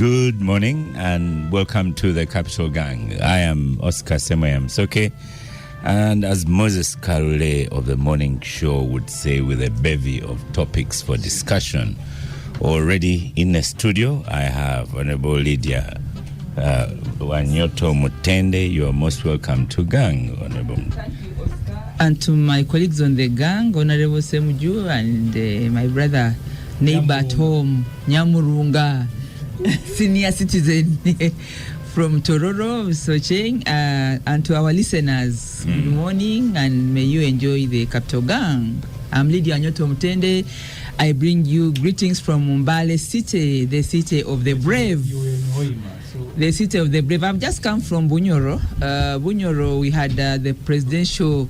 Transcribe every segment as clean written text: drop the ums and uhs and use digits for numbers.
Good morning and welcome to the Capital Gang. I am Hon Ssemujju, and as Moses Karule of the morning show would say, with a bevy of topics for discussion. Already in the studio, I have Honorable Lydia Wanyoto Mutende. You are most welcome to Gang, Honorable. Thank you, Oscar. And to my colleagues on the Gang, Honorable Ssemujju, and my brother, neighbor at home, Nyamurunga, senior citizen from Tororo, Socheng, and to our listeners, good morning, and may you enjoy the Capital Gang. I'm Lydia Wanyoto Mutende. I bring you greetings from Mbale City, the city of the brave. The city of the brave. I've just come from Bunyoro. Bunyoro, we had the presidential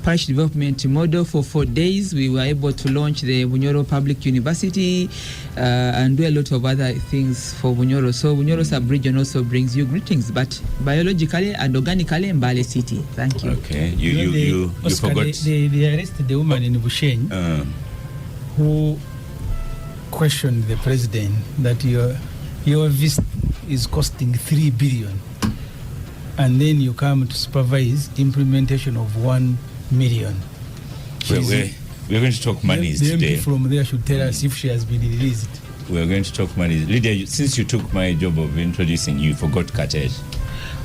parish development model for 4 days. We were able to launch the Bunyoro Public University and do a lot of other things for Bunyoro. So Bunyoro sub-region also brings you greetings, but biologically and organically Mbale City. Thank you. Okay, you Oscar, forgot. They arrested the woman in Busheng who questioned the president that your visit is costing 3 billion, and then you come to supervise implementation of 1 million. We're going to talk monies the today. MP from there should tell us if she has been released. We're going to talk monies. Lydia, since you took my job of introducing you, forgot Katesh.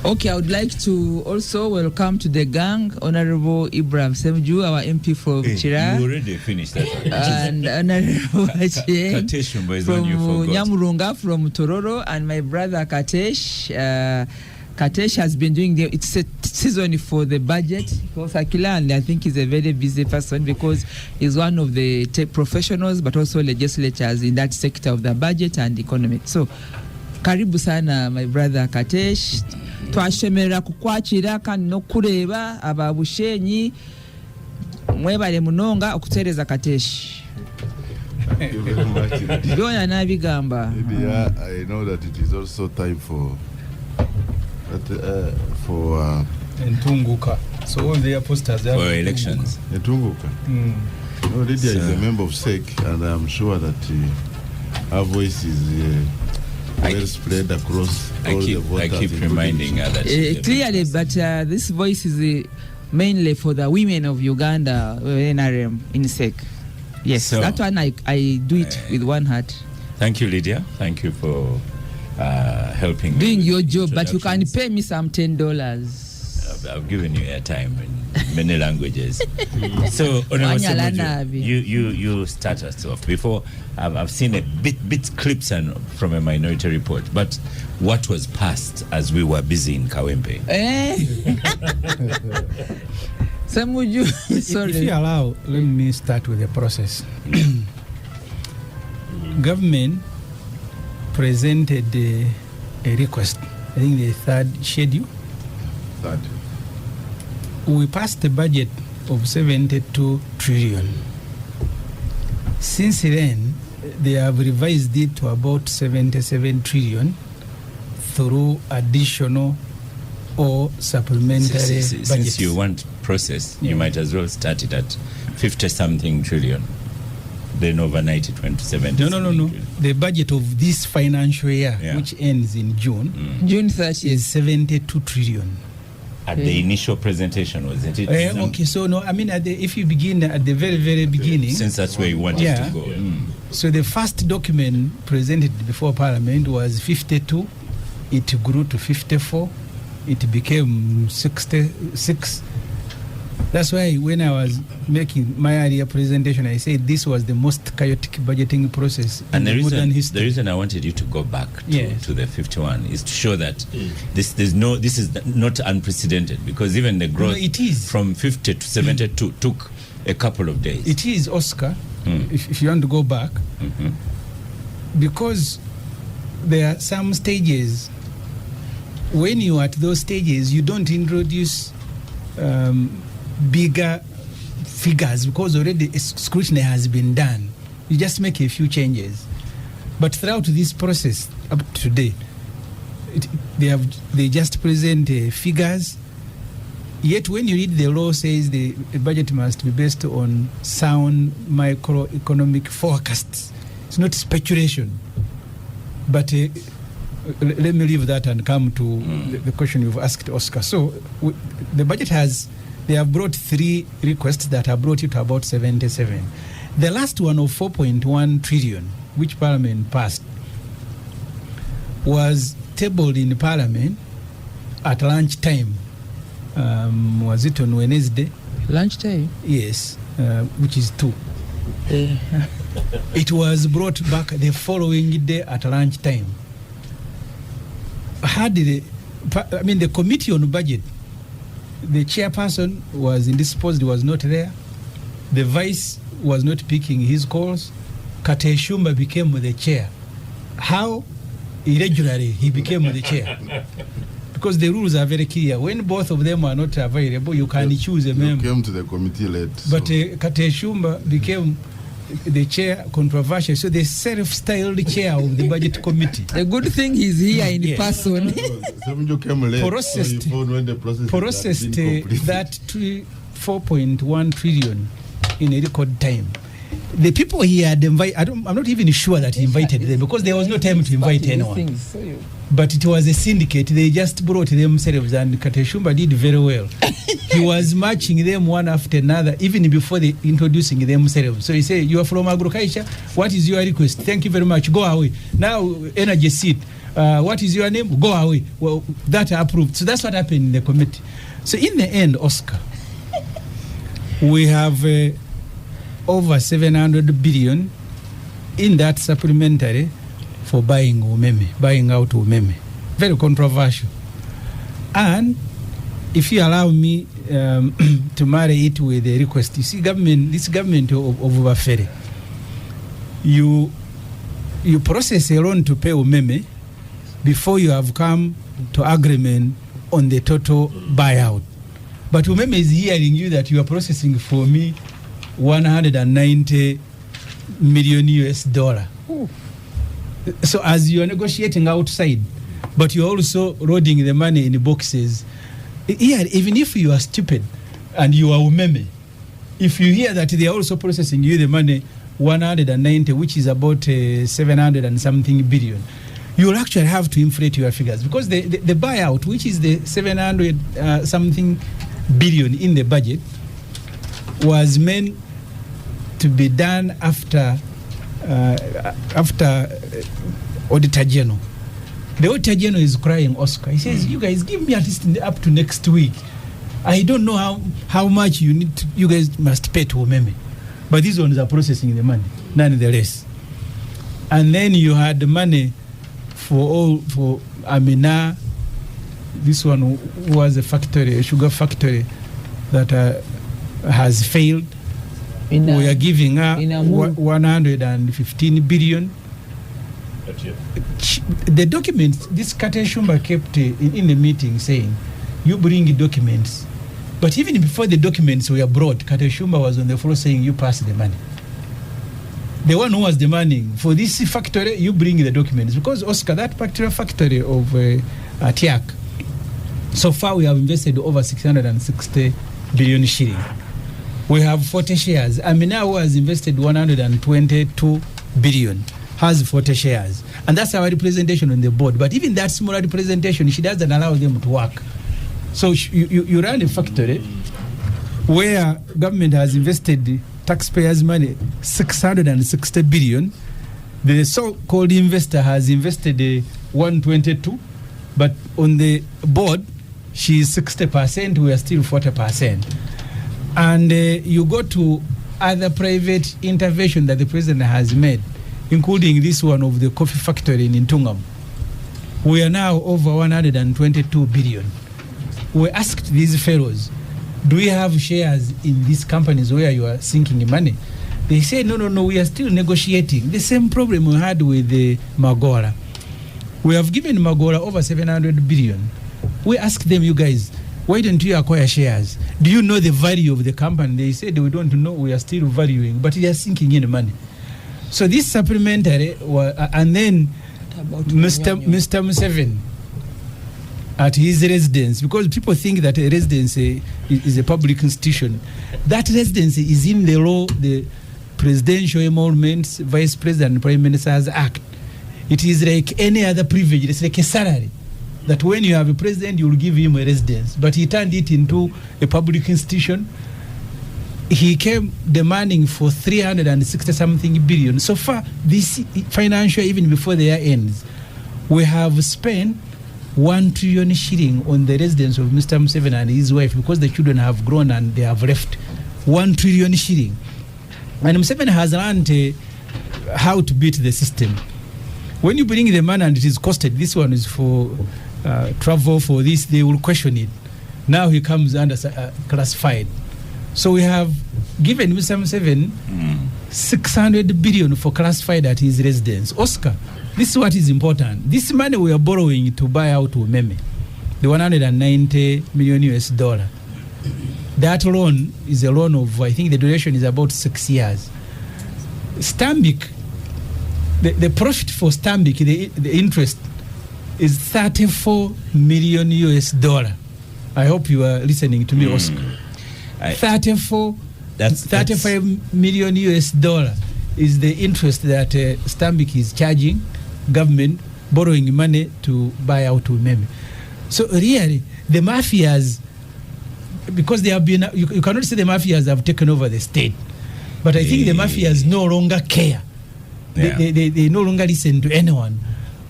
Okay, I would like to also welcome to the Gang Honorable Hon Ssemujju, our MP from Chira. You already finished that. And Honorable Acheng from Nyamurunga from Tororo, and my brother Katesh. Katesh has been doing it's a season for the budget for Sakila, and I think he's a very busy person because he's one of the tech professionals but also legislators in that sector of the budget and economy. So, karibu sana my brother Katesh. Twashemerera kukwakira kandi no kureba ababushenyi mwebale munonga okutereza Katesh. Thank you very much. Byona nabigamba. I know that it is also time for Ntunguka. So all the posters for elections. Ntunguka. No, Lydia is a member of SEC, and I'm sure that her voice is well spread across all the voters. I keep reminding her that clearly, but this voice is mainly for the women of Uganda, NRM, in SEC. Yes, so, that one I do it with one heart. Thank you, Lydia. Thank you for helping me. Doing your job, but you can pay me some $10. I've given you airtime in many languages. So, Honorable Ssemujju, you start us off. Before, I've seen a bit clips from a minority report, but what was passed as we were busy in Kawempe? Ssemujju, sorry. If you allow, let me start with the process. Government presented a request, I think the third schedule. Third. We passed a budget of 72 trillion. Since then, they have revised it to about 77 trillion through additional or supplementary budgets. Since you want process, you might as well start it at 50-something trillion. Then overnight it went to 70. No. The budget of this financial year, which ends in June, June 30th, is 72 trillion. At the initial presentation, wasn't it? Okay, so no, I mean, if you begin at the very, very beginning. Since that's where you wanted to go. So the first document presented before Parliament was 52. It grew to 54. It became 66. That's why when I was making my earlier presentation, I said this was the most chaotic budgeting process in modern history. The reason I wanted you to go back to the 51 is to show that this is not unprecedented, because even the growth from 50 to 72 took a couple of days. It is, Oscar, if you want to go back, because there are some stages. When you are at those stages, you don't introduce bigger figures because already scrutiny has been done. You just make a few changes. But throughout this process up to today, they just present figures. Yet when you read the law, says the budget must be based on sound microeconomic forecasts. It's not speculation. But let me leave that and come to the question you've asked, Oscar. So the budget they have brought 3 requests that have brought it to about 77. The last one of 4.1 trillion, which Parliament passed, was tabled in Parliament at lunchtime. Was it on Wednesday? Lunchtime? Yes, which is 2. It was brought back the following day at lunchtime. The committee on budget, the chairperson was indisposed, was not there. The vice was not picking his calls. Kate Shumba became the chair. How irregularly he became the chair? Because the rules are very clear. When both of them are not available, you can choose a member. You came to the committee late. But Kate Shumba became the chair, controversial. So the self-styled chair of the budget committee. The good thing he's here in person. Ssemujju came late. Processed that 4.1 trillion in a record time. The people he had invited, I'm not even sure that he invited them because there was no time to invite anyone. But it was a syndicate. They just brought themselves, and Kate Shumba did very well. He was matching them one after another, even before they introducing themselves. So he said, "You are from agriculture. What is your request? Thank you very much. Go away. Now, energy seat. What is your name? Go away." Well, that approved. So that's what happened in the committee. So in the end, Oscar, we have over 700 billion in that supplementary for buying out Umeme. Very controversial. And if you allow me to marry it with a request, you see, this government of Ubafere, you process a loan to pay Umeme before you have come to agreement on the total buyout. But Umeme is hearing you that you are processing for me $190 million US. Ooh. So as you are negotiating outside, but you're also loading the money in the boxes, here, even if you are stupid and you are Umeme, if you hear that they are also processing you the money 190, which is about 700 and something billion, you will actually have to inflate your figures because the buyout, which is the 700 something billion in the budget, was meant to be done after Auditor General. The Auditor General is crying, Oscar. He says, "You guys give me at least up to next week. I don't know how much you guys must pay to Umeme, but these ones are processing the money, nonetheless." And then you had the money for Amina. This one was a sugar factory that has failed. We are giving her 115 billion. The documents, this Kate Shumba kept in the meeting saying, "You bring documents." But even before the documents were brought, Kate Shumba was on the floor saying, "You pass the money." The one who was demanding for this factory, you bring the documents. Because, Oscar, that particular factory of Tiak, so far we have invested over 660 billion shilling. We have 40 shares. Amina, who has invested 122 billion, has 40 shares. And that's our representation on the board. But even that smaller representation, she doesn't allow them to work. So you run a factory where government has invested taxpayers' money, 660 billion. The so-called investor has invested 122, but on the board, she is 60%, we are still 40%. And you go to other private intervention that the president has made, including this one of the coffee factory in Ntungam. We are now over 122 billion. We asked these fellows, "Do we have shares in these companies where you are sinking money?" They said, no, we are still negotiating. The same problem we had with the Magora. We have given Magora over 700 billion. We asked them, "You guys, why don't you acquire shares? Do you know the value of the company?" They said, "We don't know, we are still valuing," but they are sinking in money. So this supplementary, and then Mr. Museveni at his residence, because people think that a residence is a public institution. That residence is in the law, the Presidential Emoluments, Vice President and Prime Minister's Act. It is like any other privilege. It's like a salary that when you have a president, you will give him a residence. But he turned it into a public institution. He came demanding for 360-something billion. So far, this financial, even before the year ends, we have spent 1 trillion shilling on the residence of Mr. Museveni and his wife because the children have grown and they have left. 1 trillion shilling. And Museveni has learned how to beat the system. When you bring the money and it is costed, this one is for travel, for this, they will question it. Now he comes under classified. So we have given Mr. Museveni 600 billion for classified at his residence. Oscar, this is what is important. This money we are borrowing to buy out Umeme, the $190 million US. That loan is a loan of, I think the duration is about 6 years. Stanbic, the profit for Stanbic, the interest is $34 million US. I hope you are listening to me, Oscar. 35 million US dollar is the interest that Stanbic is charging government, borrowing money to buy out Umeme. So really, the mafias, because they have been, you cannot say the mafias have taken over the state, but I think the mafias no longer care. Yeah. They no longer listen to anyone,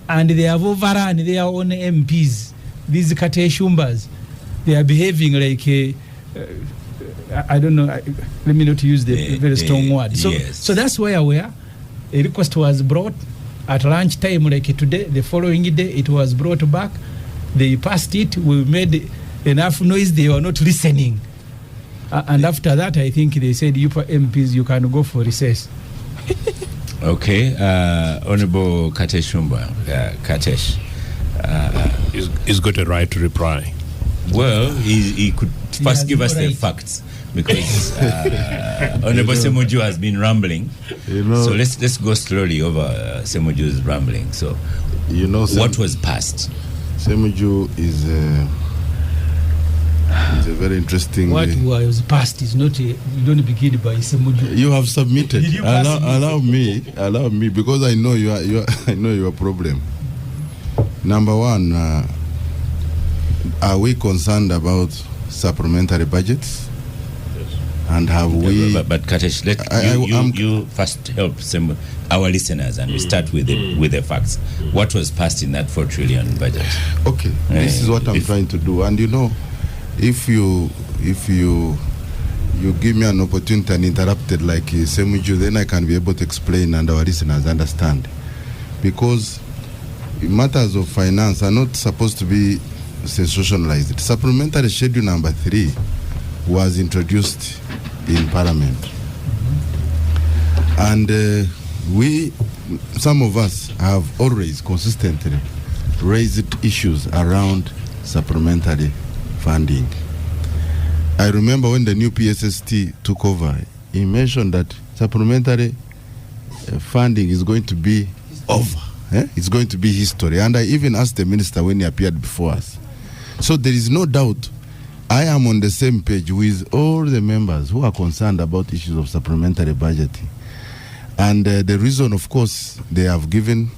and they have overrun their own MPs. These Kate Shumbas, they are behaving like I don't know, let me not use the very strong word. So, so that's where we are. A request was brought at lunch time, like today, the following day, it was brought back. They passed it. We made enough noise. They were not listening. And after that, I think they said, you MPs, you can go for recess. Okay. Honorable Kateshumba, Katesh. He's got a right to reply. Well, he could first give us the facts, because Honorable Ssemujju has been rambling. So let's go slowly over Ssemujju's rambling. So, what was passed? Ssemujju is a very interesting. What was passed is not. You don't begin by Ssemujju. You have submitted. Allow me, because I know I know your problem. Number one, are we concerned about supplementary budgets? Yes. And have we? But Katesh, you first help our listeners, and we start with the facts. What was passed in that 4 trillion budget? Okay, this is what I'm trying to do. And if you give me an opportunity and interrupted like Ssemujju, then I can be able to explain and our listeners understand. Because matters of finance are not supposed to be sensationalized. Supplementary schedule number 3 was introduced in Parliament, and some of us have always consistently raised issues around supplementary funding. I remember when the new PSST took over, he mentioned that supplementary funding is going to be over. It's going to be history. And I even asked the minister when he appeared before us. So there is no doubt I am on the same page with all the members who are concerned about issues of supplementary budgeting. And the reason, of course, they have given.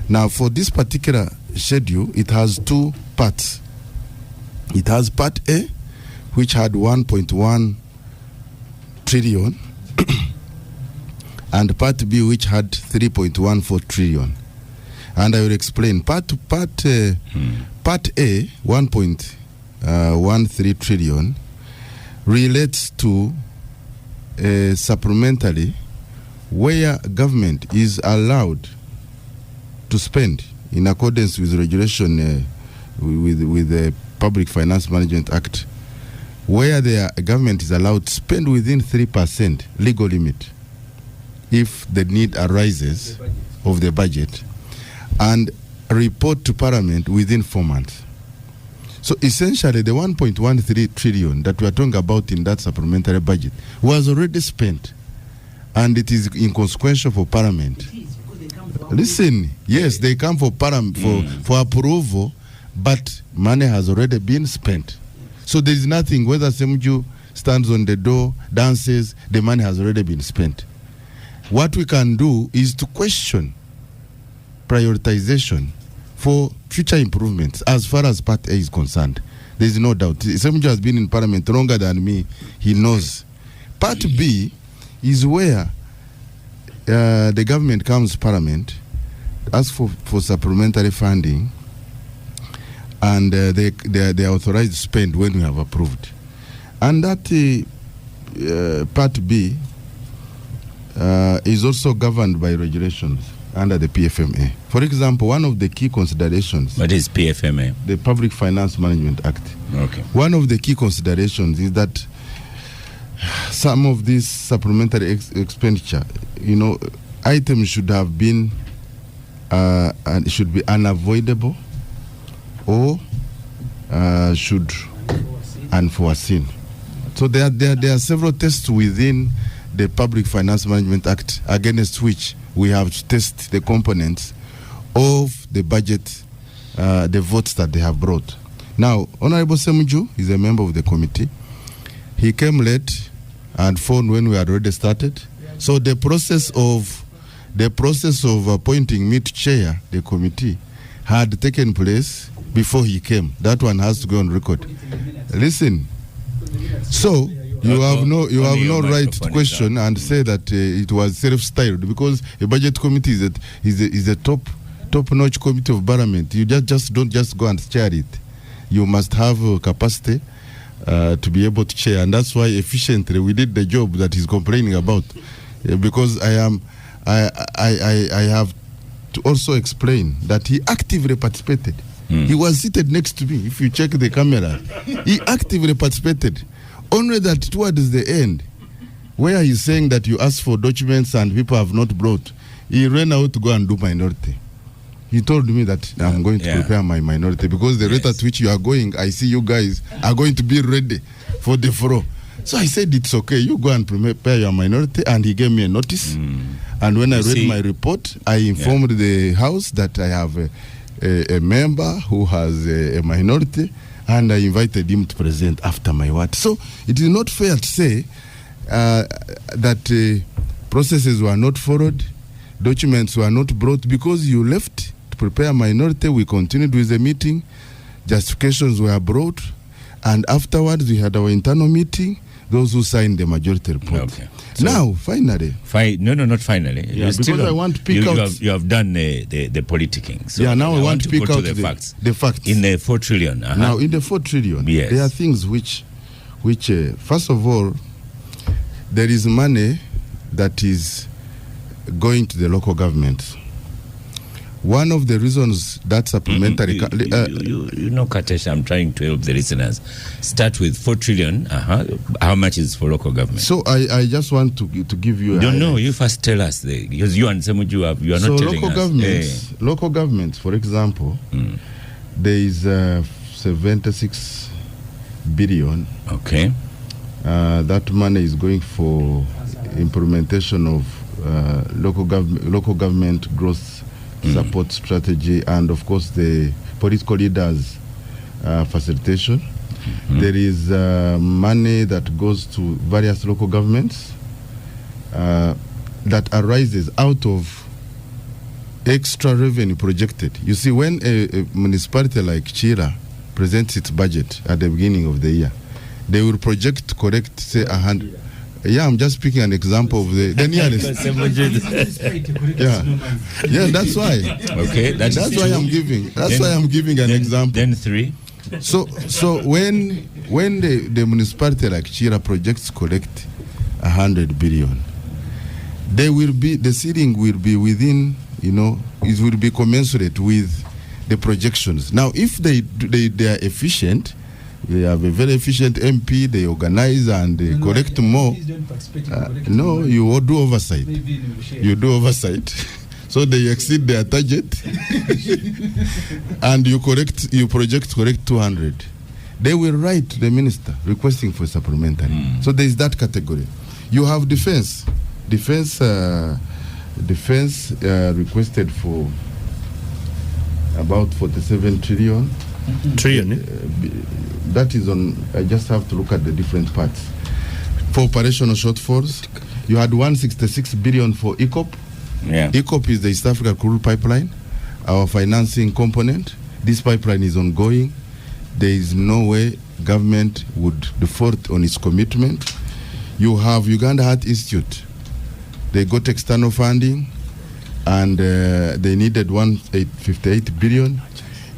Now, for this particular schedule, it has 2 parts. It has Part A, which had 1.1 trillion, and Part B, which had 3.14 trillion. And I will explain. Part A, 1.13 trillion, relates to supplementary, where government is allowed to spend in accordance with regulation with the Public Finance Management Act, where the government is allowed to spend within 3% legal limit if the need arises of the budget, and report to Parliament within 4 months. So essentially, the 1.13 trillion that we are talking about in that supplementary budget was already spent, and it is inconsequential for Parliament. Listen, yes, they come for for approval, but money has already been spent. So there is nothing, whether Ssemujju stands on the door, dances, the money has already been spent. What we can do is to question prioritization for future improvements as far as Part A is concerned. There is no doubt. Ssemujju has been in Parliament longer than me. He knows. Part B is where the government comes to Parliament, asks for supplementary funding, and they are authorized to spend when we have approved. And that Part B is also governed by regulations under the PFMA. For example, one of the key considerations... What is PFMA? The Public Finance Management Act. Okay. One of the key considerations is that some of this supplementary expenditure, items should have been, should be unavoidable or should unforeseen. So there are several tests within the Public Finance Management Act against which we have to test the components of the budget, the votes that they have brought. Now, Honorable Ssemujju is a member of the committee. He came late and phoned when we had already started. So the process of appointing me to chair the committee had taken place before he came. That one has to go on record. Listen. So you have no right to question and say that it was self-styled, because a budget committee is a top-notch committee of parliament. You just don't just go and chair it. You must have capacity to be able to chair, and that's why efficiently we did the job that he's complaining about. Because I have to also explain that he actively participated. He was seated next to me. If you check the camera, he actively participated. Only that towards the end, where he's saying that you asked for documents and people have not brought, he ran out to go and do minority. He told me that I'm going to prepare my minority, because the rate at which you are going, I see you guys are going to be ready for the floor. So I said, it's okay, you go and prepare your minority, and he gave me a notice. And when I read my report, I informed the House that I have a member who has a minority, and I invited him to present after my word. So it is not fair to say that processes were not followed, documents were not brought, because you left to prepare a minority. We continued with the meeting, justifications were brought, and afterwards we had our internal meeting, those who signed the majority report. Okay. So now, finally. Not finally. Yeah, because I want to pick out... You have done the politicking. So now I want to pick out the facts. The facts. In the 4 trillion. Now, in the 4 trillion, there are things which first of all, there is money that is going to the local government. One of the reasons that supplementary... Katesh, I'm trying to help the listeners. Start with 4 trillion. How much is for local government? So I just want to give you... No, you first tell us. Because you and Ssemujju, you are not telling us. Local governments, for example, there is 76 billion. Okay. That money is going for implementation of local government growth support strategy, and of course the political leaders facilitation. There is money that goes to various local governments that arises out of extra revenue projected. You see, when a municipality like Chira presents its budget at the beginning of the year, they will project correct, say 100. Yeah, I'm just picking an example of the nearest. That's why. Okay, that's why I'm giving. That's why I'm giving an example. Then 3. So when the municipality like Chira projects collect 100 billion, the ceiling will be within. It will be commensurate with the projections. Now, if they are efficient. They have a very efficient MP, they organize and they collect more. No, you all do oversight. You do oversight. So they exceed their target. And you project correct 200. They will write to the minister requesting for supplementary. So there is that category. You have defense. Defense requested for about 47 trillion. That is on, I just have to look at the different parts. For operational shortfalls, you had 166 billion for ECOP. Yeah. ECOP is the East Africa Crude Pipeline. our financing component. This pipeline is ongoing. There is no way government would default on its commitment. You have Uganda Heart Institute. They got external funding, and they needed 158 billion.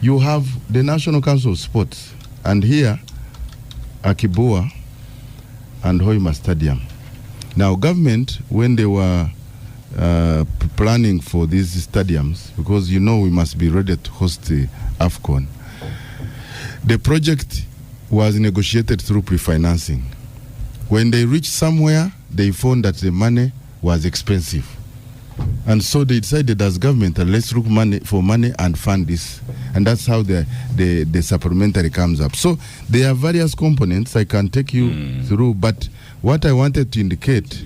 You have the National Council of Sports, and here, Akibua and Hoima Stadium. Now, government, when they were planning for these stadiums, because we must be ready to host the AFCON, the project was negotiated through pre-financing. When they reached somewhere, they found that the money was expensive. And so they decided as government, let's look for money and fund this. And that's how the supplementary comes up. So there are various components I can take you through, but what I wanted to indicate...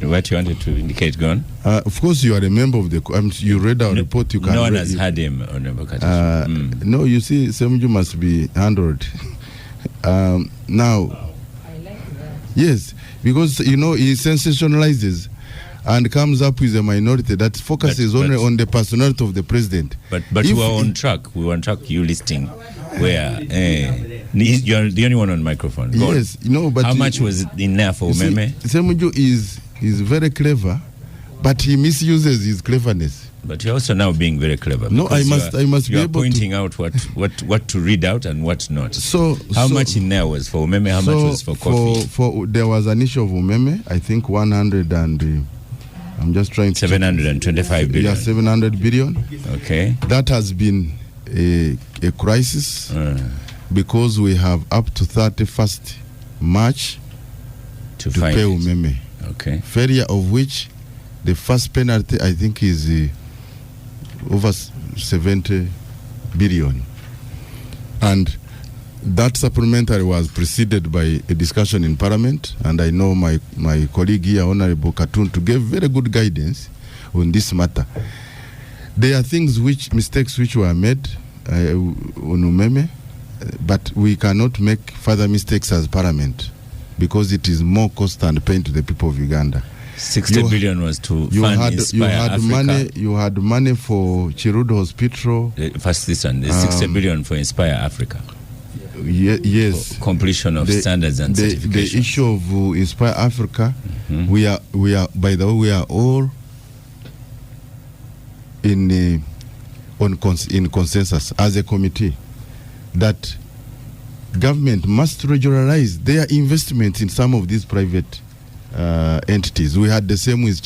What you wanted to indicate, go on. Of course, you are a member of the... you read our report. You can. No one has had him on the No, you see, Ssemujju must be handled. Now, I like that. yes, because, he sensationalizes and comes up with a minority that focuses only on the personality of the president. But we were on track. We were on track, you listing where... you're the only one on microphone. Go yes, on. but... How much was it in there for Umeme? Ssemujju is very clever, but he misuses his cleverness. But you're also now being very clever. No, I must be able pointing out what to read out and what not. So how much in there was for Umeme? How much was for coffee? There was an issue of Umeme, I think 100 and I'm just trying to 725 billion. Yeah, 700 billion. Okay. That has been a crisis because we have up to 31st March to pay Umeme. Okay. Failure of which the first penalty I think is over 70 billion. And that supplementary was preceded by a discussion in Parliament, and I know my colleague here, Honorable Katun, to give very good guidance on this matter. There are mistakes which were made on Umeme, but we cannot make further mistakes as Parliament because it is more cost and pain to the people of Uganda. 60 billion was to fund Inspire Africa. You had money for Chirudo Hospital. First this one, the 60 billion for Inspire Africa. Yes. For completion of standards and certifications. The issue of Inspire Africa, we are by the way, we are all in consensus as a committee that government must regularize their investment in some of these private entities. We had the same with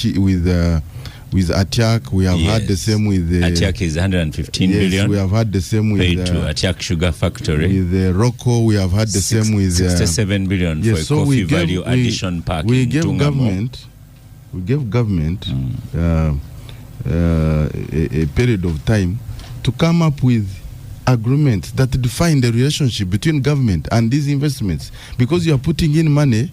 Atiak. We have had the same with Atiak is 115 billion. We have had the same with paid to Atiak Sugar Factory. With Rocco, we have had the same with 67 billion for a coffee value addition park. We gave government a period of time to come up with agreements that define the relationship between government and these investments, because you are putting in money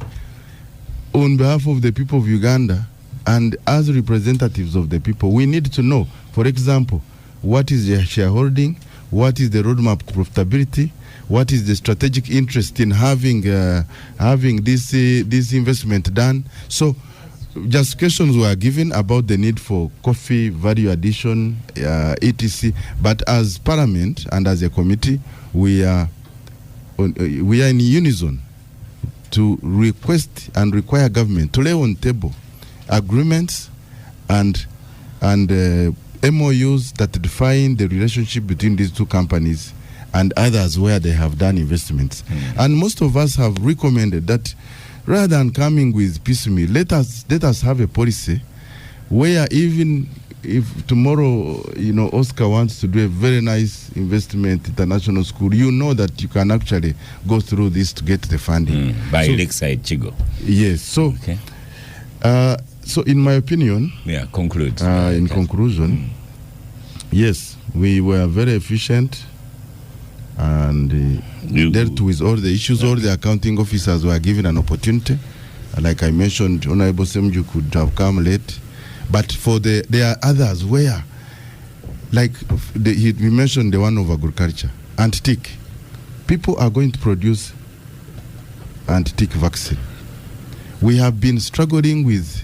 on behalf of the people of Uganda, and as representatives of the people, we need to know, for example, what is their shareholding, what is the roadmap to profitability, what is the strategic interest in having this investment done. So justifications were given about the need for coffee, value addition, etc. But as Parliament and as a committee, we are in unison to request and require government to lay on table agreements and MOUs that define the relationship between these two companies and others where they have done investments. And most of us have recommended that rather than coming with piecemeal, let us have a policy where even if tomorrow, Oscar wants to do a very nice investment international school, that you can actually go through this to get the funding. By Lakeside Chigo. Yes. So, okay. So in my opinion, conclude. In conclusion, yes, we were very efficient and dealt with all the issues. All the accounting officers were given an opportunity. Like I mentioned, Honorable Ssemujju could have come late. But there are others where, like we mentioned the one of agriculture, anti-tick. People are going to produce anti-tick vaccine. We have been struggling with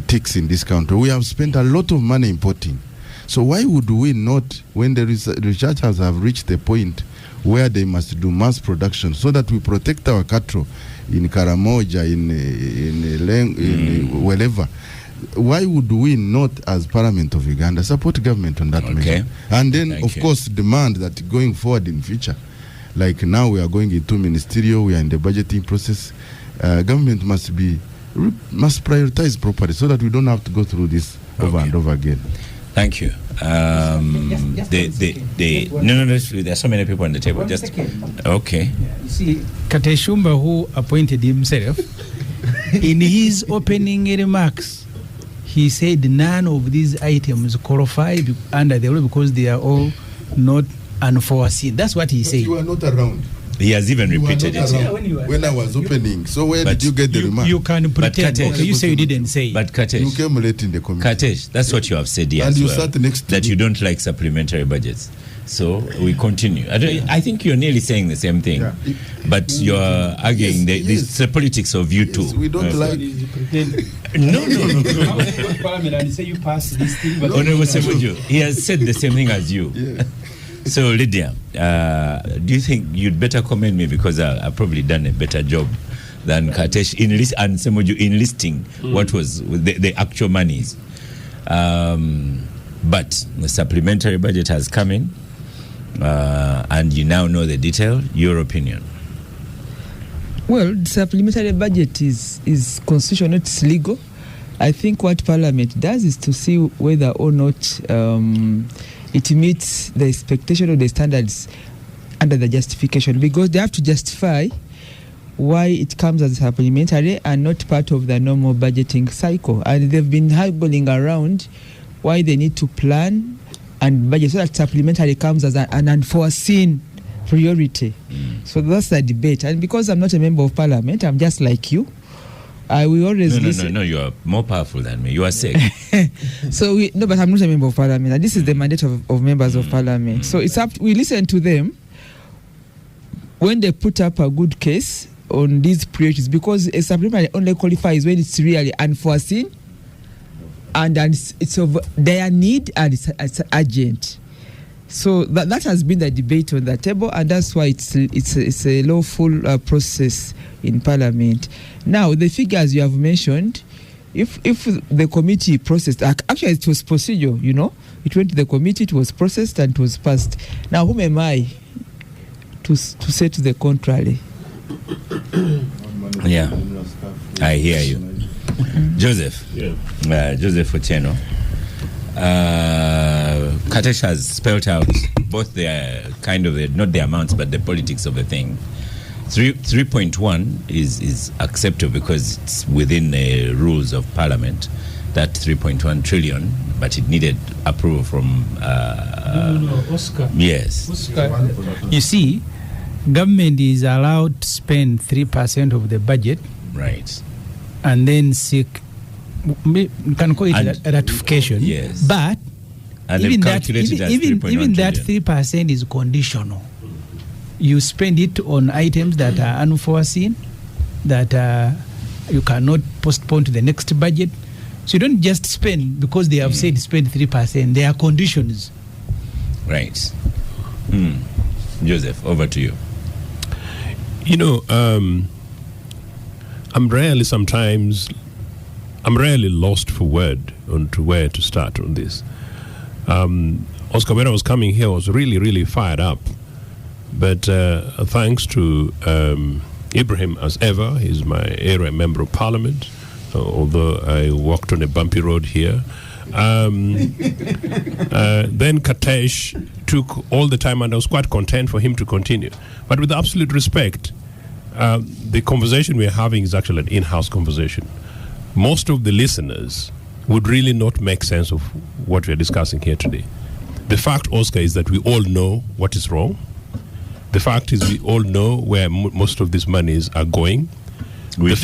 ticks in this country. We have spent a lot of money importing. So why would we not, when the researchers have reached the point where they must do mass production so that we protect our cattle in Karamoja, in wherever, why would we not, as Parliament of Uganda, support government on that measure? And then, of course, demand that going forward in future, like now we are going into ministerial, we are in the budgeting process, government must prioritize properly so that we don't have to go through this over and over again. Thank you. No, there's so many people on the table. Okay. You see, Kateshumba, who appointed himself, in his opening remarks, he said none of these items qualify under the law because they are all not unforeseen. That's what he said. You were not around. He has even repeated it. When I was opening. So where did you get the remark? You can pretend. Okay, you say you didn't say. But Katesh, you came late in the committee. Katesh, that's what you have said here. And as you well, sat next to that me. you don't like supplementary budgets. So we continue. I think you're nearly saying the same thing, but you're arguing it's the politics of you too. We don't like. No. Parliament and say you pass this thing. Honorable Ssemujju, he has said the same thing as you. Yeah. So Lydia, do you think you'd better commend me because I've probably done a better job than Katesh and Ssemujju in listing what was the actual monies? But the supplementary budget has come in, and you now know the detail. Your opinion? Well, the supplementary budget is constitutional, it's legal. I think what Parliament does is to see whether or not it meets the expectation of the standards under the justification, because they have to justify why it comes as supplementary and not part of the normal budgeting cycle. And they've been haggling around why they need to plan and budget so that supplementary comes as an unforeseen priority. So that's the debate. And because I'm not a member of Parliament, I'm just like you. I will always listen. No, you are more powerful than me. You are sick. But I'm not a member of Parliament, and this is the mandate of members of Parliament. So it's up. We listen to them when they put up a good case on these priorities, because a supplementary only qualifies when it's really unforeseen and it's of their need and it's urgent. So that has been the debate on the table, and that's why it's a lawful process in Parliament. Now, the figures you have mentioned, if the committee processed, actually it was procedure, it went to the committee, it was processed and it was passed. Now, whom am I to say to the contrary? Yeah, I hear you. Joseph. Joseph Ocheno. Katesh has spelled out both not the amounts, but the politics of the thing. 3.1 is acceptable because it's within the rules of Parliament, that 3.1 trillion, but it needed approval from Oscar. Yes. Oscar. You see, government is allowed to spend 3% of the budget, right, and then we can call it ratification. Yes. But and even that 3% is conditional. You spend it on items that are unforeseen, that you cannot postpone to the next budget. So you don't just spend because they have said spend 3%. There are conditions. Right. Joseph, over to you. I'm rarely lost for word on to where to start on this. Oscar, when I was coming here, I was really, really fired up. But thanks to Ibrahim, as ever, he's my area member of Parliament, although I walked on a bumpy road here. Then Katesh took all the time, and I was quite content for him to continue. But with absolute respect, the conversation we're having is actually an in-house conversation. Most of the listeners would really not make sense of what we're discussing here today. The fact, Oscar, is that we all know what is wrong. The fact is we all know where most of these monies are going. We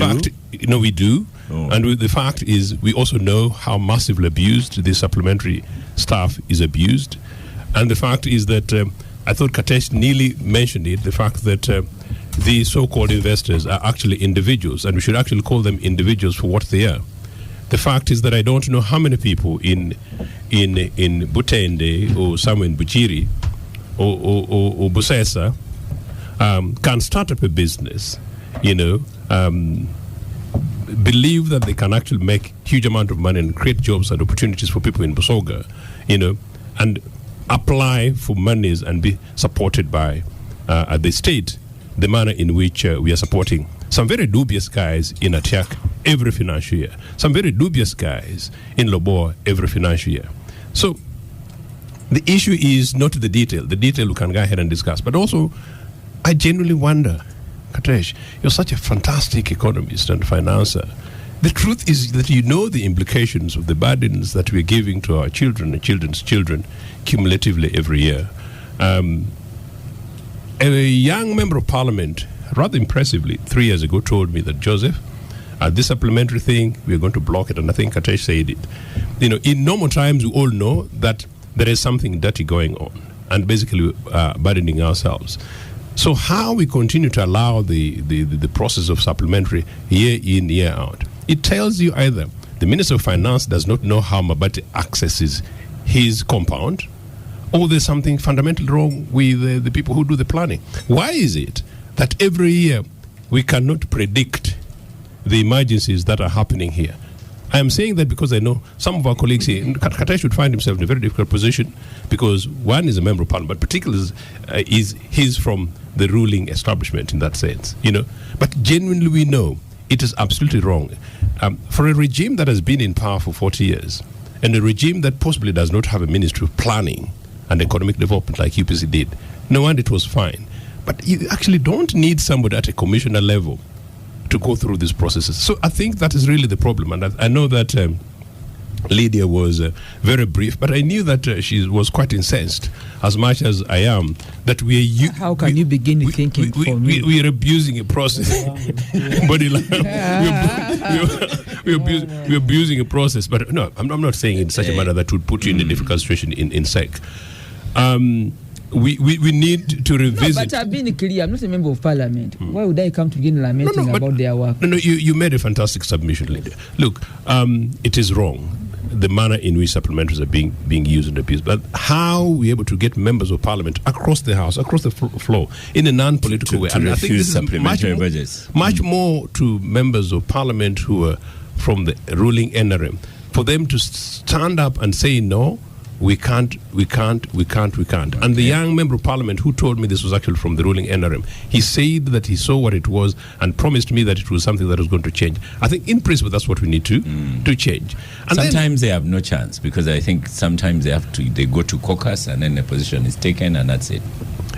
do. Oh. And the fact is we also know how massively abused the supplementary staff is abused. And the fact is that I thought Katesh nearly mentioned it, the fact that the so-called investors are actually individuals, and we should actually call them individuals for what they are. The fact is that I don't know how many people in Butende or somewhere in Buchiri or Busesa can start up a business, believe that they can actually make huge amount of money and create jobs and opportunities for people in Busoga, and apply for monies and be supported by the state, the manner in which we are supporting some very dubious guys in Atiak every financial year, some very dubious guys in Loboa every financial year. So the issue is not the detail. The detail we can go ahead and discuss. But also, I genuinely wonder, Katesh, you're such a fantastic economist and financer. The truth is that you know the implications of the burdens that we're giving to our children and children's children cumulatively every year. A young member of parliament, rather impressively, 3 years ago told me that, Joseph, this supplementary thing, we're going to block it, and I think Katesh said it. In normal times, we all know that there is something dirty going on, and basically burdening ourselves. So how we continue to allow the process of supplementary year in, year out, it tells you either the Minister of Finance does not know how Mabati accesses his compound, or there's something fundamentally wrong with the people who do the planning. Why is it that every year we cannot predict the emergencies that are happening here? I am saying that because I know some of our colleagues here, Katai should find himself in a very difficult position, because one is a member of parliament, but particularly he's from the ruling establishment in that sense, But genuinely we know it is absolutely wrong. For a regime that has been in power for 40 years, and a regime that possibly does not have a Ministry of Planning and Economic Development like UPC did, no wonder it was fine. But you actually don't need somebody at a commissioner level to go through these processes. So I think that is really the problem. And I know that Lydia was very brief, but I knew that she was quite incensed, as much as I am, that how can you begin thinking for me? We are abusing a process. Body language. We're abusing a process. But no, I'm not saying in such a manner that would put you in a difficult situation in SEC. We need to revisit. No, but I've been clear. I'm not a member of parliament. Why would I come to begin lamenting about their work? No, you made a fantastic submission, Lydia. Look, it is wrong, the manner in which supplementaries are being used and abused. But how are we able to get members of parliament across the house, across the floor, in a non-political way? And I think this is much more to members of parliament who are from the ruling NRM, for them to stand up and say no. We can't. And the young member of parliament who told me this was actually from the ruling NRM, he said that he saw what it was and promised me that it was something that was going to change. I think in principle that's what we need to change. And sometimes they have no chance, because I think sometimes they go to caucus and then a position is taken and that's it.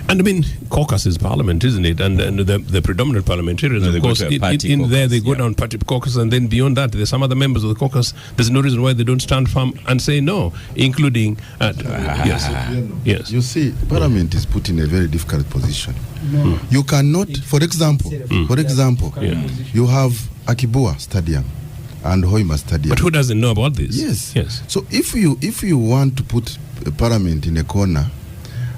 And I mean, caucus is parliament, isn't it? And the predominant parliamentarians, of course, in there they go down party caucus, and then beyond that, there's some other members of the caucus. There's no reason why they don't stand firm and say no, including yes. You see, parliament is put in a very difficult position. No. You cannot, for example, you have Akibua Stadium and Hoima Stadium. But who doesn't know about this? Yes. So if you want to put a parliament in a corner,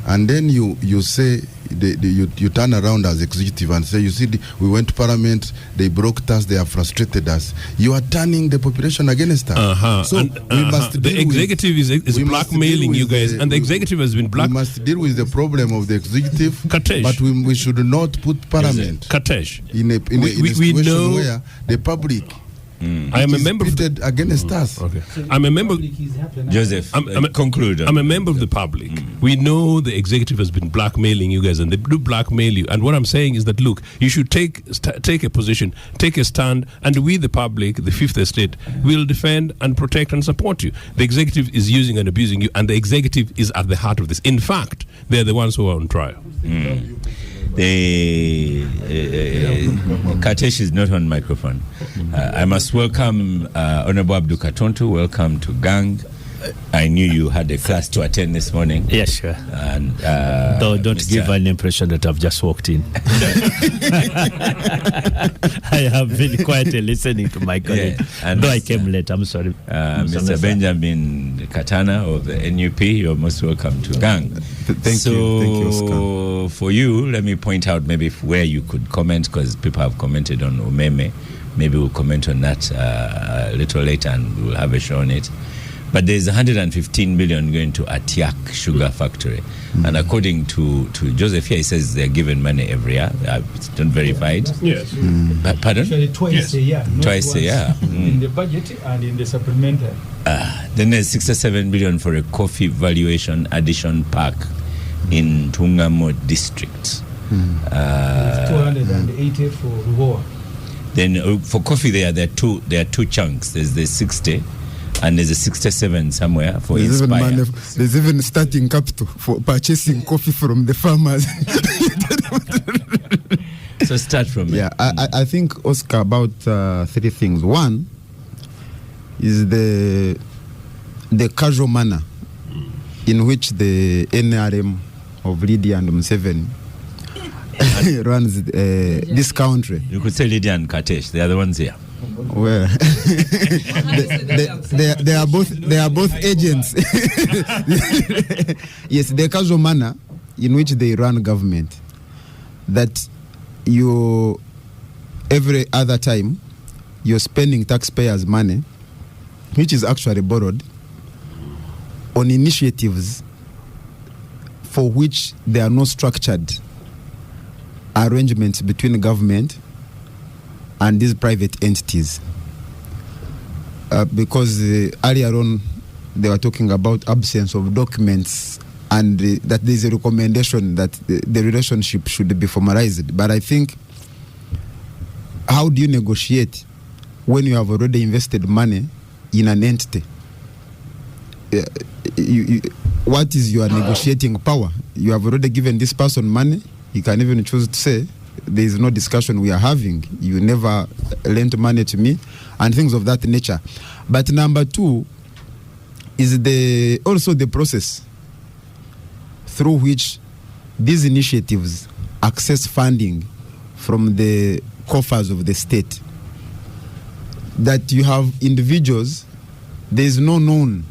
and then you say you turn around as executive and say, you see, we went to parliament, they broke us, they have frustrated us. You are turning the population against us. So we must the executive is blackmailing you guys, and the executive has been black. We must deal with the problem of the executive, Katesh, but we should not put parliament Katesh, in a situation where the public I am a member against us. Okay. I'm a member. Joseph, conclude. I'm a member of the public. We know the executive has been blackmailing you guys, and they do blackmail you. And what I'm saying is that, look, you should take a position, take a stand, and we, the public, the Fifth Estate, will defend and protect and support you. The executive is using and abusing you, and the executive is at the heart of this. In fact, they're the ones who are on trial. Katesh is not on microphone. I must welcome Honorable Abdul Katonto. Welcome to Gang. I knew you had a class to attend this morning. Yes, sure. And don't give an impression that I've just walked in. I have been quietly listening to my colleague. Though I came late, I'm sorry. Mr. Benjamin Katana of the NUP, you're most welcome to Gang. Thank you, Oscar. For you, let me point out maybe where you could comment, because people have commented on Umeme Maybe we'll comment on that a little later, and we'll have a show on it. But there's 115 million going to Atiak Sugar Factory. And according to Joseph here, he says they're given money every year. It's not verified. Yes. Pardon? Actually, twice a year. not Twice a once year. In the budget and in the supplementary. Then there's 67 billion for a coffee valuation addition park in Tungamo district. 280 for Ruboa. Then for coffee there are two chunks. There's the 60 and there's a 67 somewhere for Inspire. There's even starting capital for purchasing coffee from the farmers. So start from it. I think, Oscar, about three things. One is the casual manner in which the NRM of Lydia and Museveni runs this country. You could say Lydia and Katesh. They are the ones here. Well, they are both agents. Yes, the casual manner in which they run government, that you every other time you're spending taxpayers' money, which is actually borrowed, on initiatives for which there are no structured arrangements between government and these private entities. Because earlier on they were talking about absence of documents and that there's a recommendation that the relationship should be formalized. But I think, how do you negotiate when you have already invested money in an entity? What is your negotiating power? You have already given this person money. You can even choose to say, there is no discussion we are having. You never lent money to me, and things of that nature. But number two is also the process through which these initiatives access funding from the coffers of the state. That you have individuals, there is no known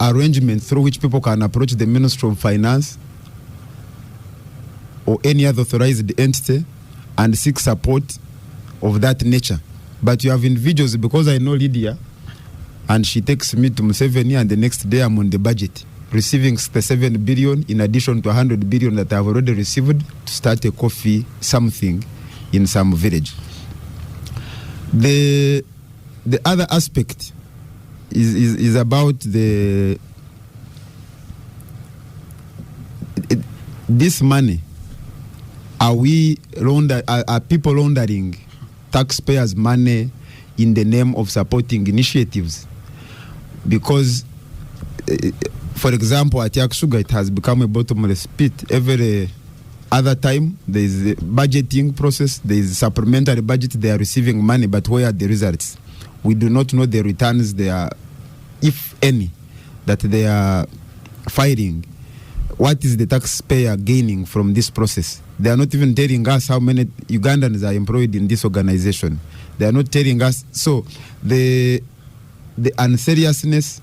arrangement through which people can approach the Ministry of Finance or any other authorized entity and seek support of that nature. But you have individuals, because I know Lydia, and she takes me to Museveni, and the next day I'm on the budget, receiving 67 billion in addition to 100 billion that I've already received to start a coffee something in some village. The other aspect is about this money. Are people laundering taxpayers' money in the name of supporting initiatives? Because, for example, at Yak Sugar, it has become a bottomless pit. Every other time, there is a budgeting process, there is a supplementary budget, they are receiving money, but where are the results? We do not know the returns they are, if any, that they are filing. What is the taxpayer gaining from this process? They are not even telling us how many Ugandans are employed in this organization. They are not telling us. So the unseriousness,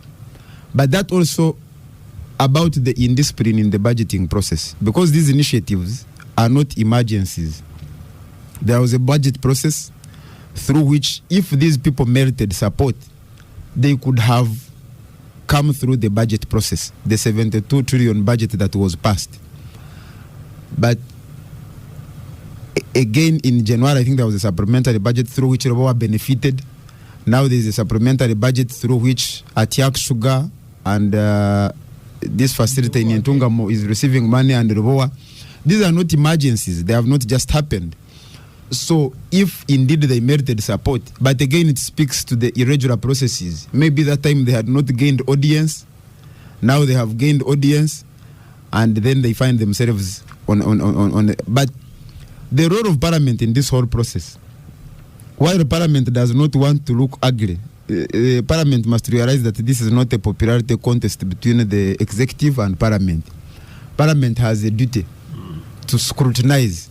but that also about the indiscipline in the budgeting process, because these initiatives are not emergencies. There was a budget process through which, if these people merited support, they could have come through the budget process, the 72 trillion budget that was passed. But again, in January, I think there was a supplementary budget through which Rubowa benefited. Now there is a supplementary budget through which Atiak Sugar and this facility in Ntungamo is receiving money, and Rubowa. These are not emergencies. They have not just happened. So if indeed they merited support, but again it speaks to the irregular processes. Maybe that time they had not gained audience. Now they have gained audience, and then they find themselves on. But the role of Parliament in this whole process, while the Parliament does not want to look ugly, Parliament must realize that this is not a popularity contest between the executive and Parliament. Parliament has a duty to scrutinize.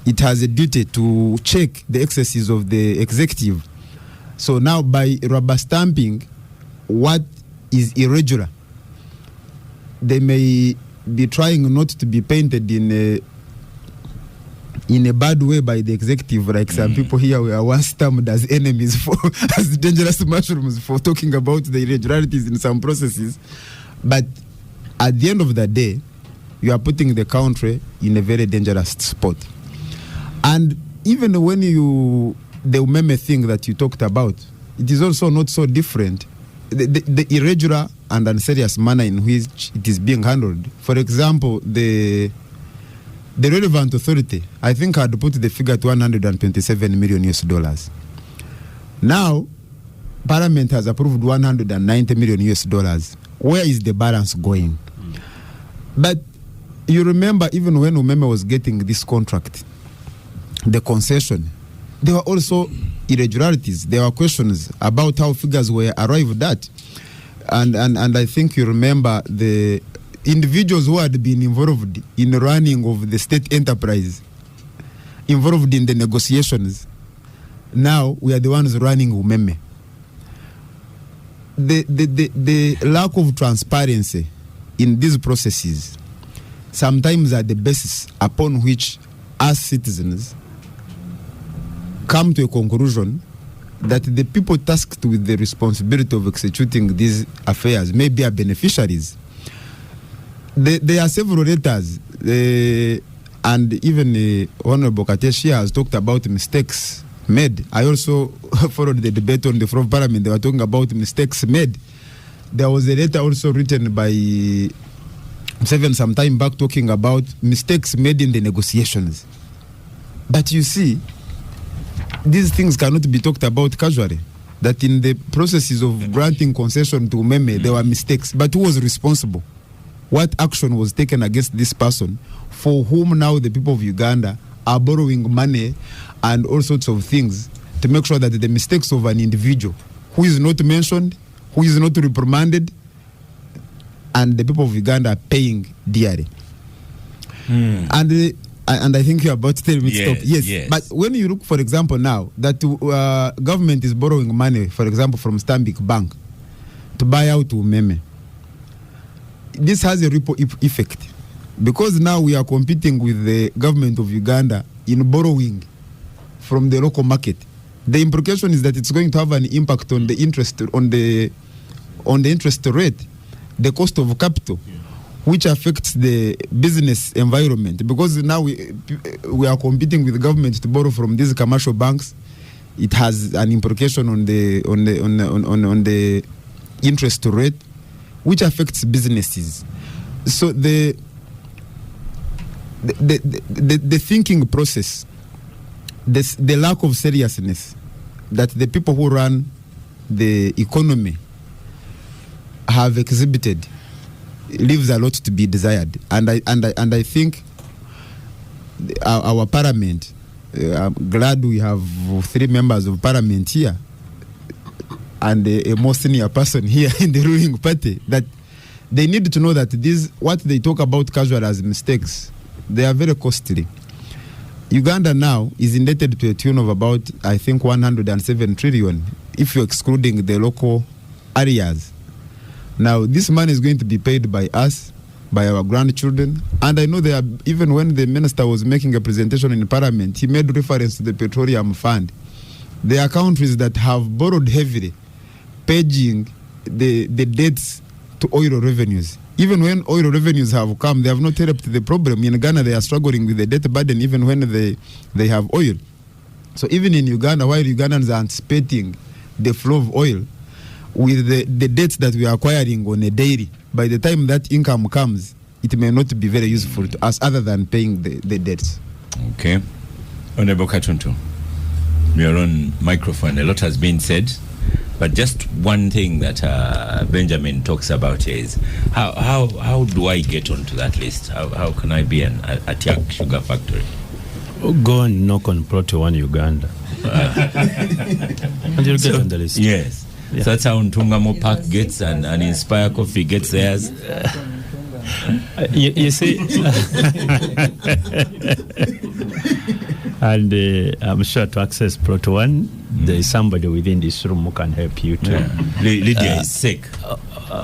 It has a duty to check the excesses of the executive. So now, by rubber stamping what is irregular, they may be trying not to be painted in in a bad way by the executive, like some people here were once termed as enemies for as dangerous mushrooms for talking about the irregularities in some processes. But at the end of the day, you are putting the country in a very dangerous spot. And even when the Umeme thing that you talked about, it is also not so different. The irregular and unserious manner in which it is being handled. For example, the relevant authority, I think, had put the figure to $127 million. Now, Parliament has approved $190 million. Where is the balance going? But you remember, even when Umeme was getting this contract, the concession, there were also irregularities. There were questions about how figures were arrived at. And I think you remember the individuals who had been involved in the running of the state enterprise, involved in the negotiations. Now we are the ones running Umeme. The lack of transparency in these processes sometimes are the basis upon which us citizens come to a conclusion that the people tasked with the responsibility of executing these affairs may be our beneficiaries. There are several letters, and even Honorable Kateshi has talked about mistakes made. I also followed the debate on the floor of Parliament. They were talking about mistakes made. There was a letter also written by Seven some time back talking about mistakes made in the negotiations. But you see, these things cannot be talked about casually. That in the processes of granting concession to Umeme, there were mistakes. But who was responsible? What action was taken against this person for whom now the people of Uganda are borrowing money and all sorts of things to make sure that the mistakes of an individual who is not mentioned, who is not reprimanded, and the people of Uganda are paying dearly. And I think you're about to tell me to stop. Yes. But when you look, for example, now that government is borrowing money, for example, from Stanbic Bank to buy out Umeme, this has a ripple effect because now we are competing with the government of Uganda in borrowing from the local market. The implication is that it's going to have an impact on the interest on the interest rate, the cost of capital, which affects the business environment because now we are competing with the government to borrow from these commercial banks. It has an implication on the interest rate, which affects businesses. So the thinking process, the lack of seriousness that the people who run the economy have exhibited leaves a lot to be desired. And I think our parliament, I'm glad we have 3 members of parliament here and a more senior person here in the ruling party, that they need to know that what they talk about casual as mistakes, they are very costly. Uganda now is indebted to a tune of about, I think, 107 trillion, if you're excluding the local areas. Now, this money is going to be paid by us, by our grandchildren. And I know even when the minister was making a presentation in Parliament, he made reference to the Petroleum Fund. There are countries that have borrowed heavily, paying the debts to oil revenues. Even when oil revenues have come, they have not helped the problem. In Ghana, they are struggling with the debt burden even when they have oil. So even in Uganda, while Ugandans are anticipating the flow of oil, with the debts that we are acquiring on a daily, by the time that income comes, it may not be very useful to us other than paying the debts. Okay. Honorable Katuntu, you're on microphone. A lot has been said, but just one thing that Benjamin talks about here is how do I get onto that list? How can I be an Atiak Sugar Factory? Go and knock on Proto 1 Uganda. And you'll get on the list. Yes. Yeah. So that's how Ntungamo Park gets and Inspire Coffee gets theirs. You see, and I'm sure to access Proto 1, there is somebody within this room who can help you to. Yeah. Lydia is sick.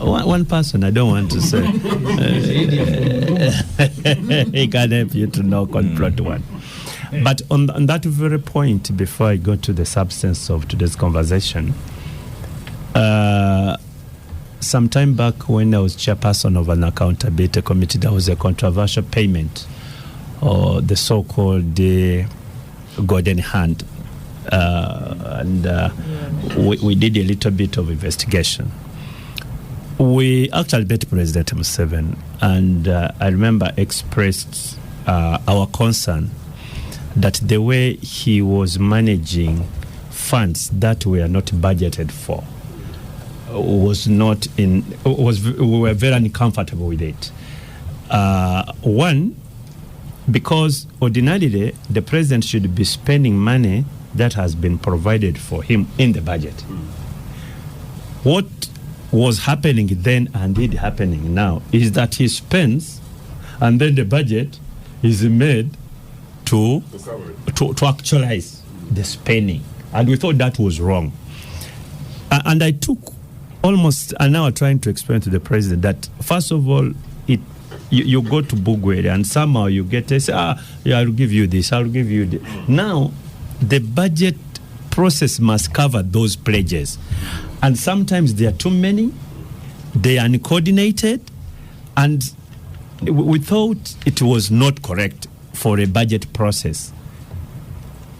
One person, I don't want to say. He can help you to knock on Proto 1. But on that very point, before I go to the substance of today's conversation, some time back when I was chairperson of an accountability committee, there was a controversial payment, or the so-called golden hand. We did a little bit of investigation. We actually met President Museveni, and I remember expressed our concern that the way he was managing funds that were not budgeted for we were very uncomfortable with it. One, because ordinarily the president should be spending money that has been provided for him in the budget. What was happening then and is happening now is that he spends, and then the budget is made to actualize the spending, and we thought that was wrong. And I took almost an hour trying to explain to the president that first of all, you go to Bugwere and somehow you get to say, I'll give you this, I'll give you this. Now, the budget process must cover those pledges. And sometimes there are too many, they are uncoordinated, and we thought it was not correct for a budget process.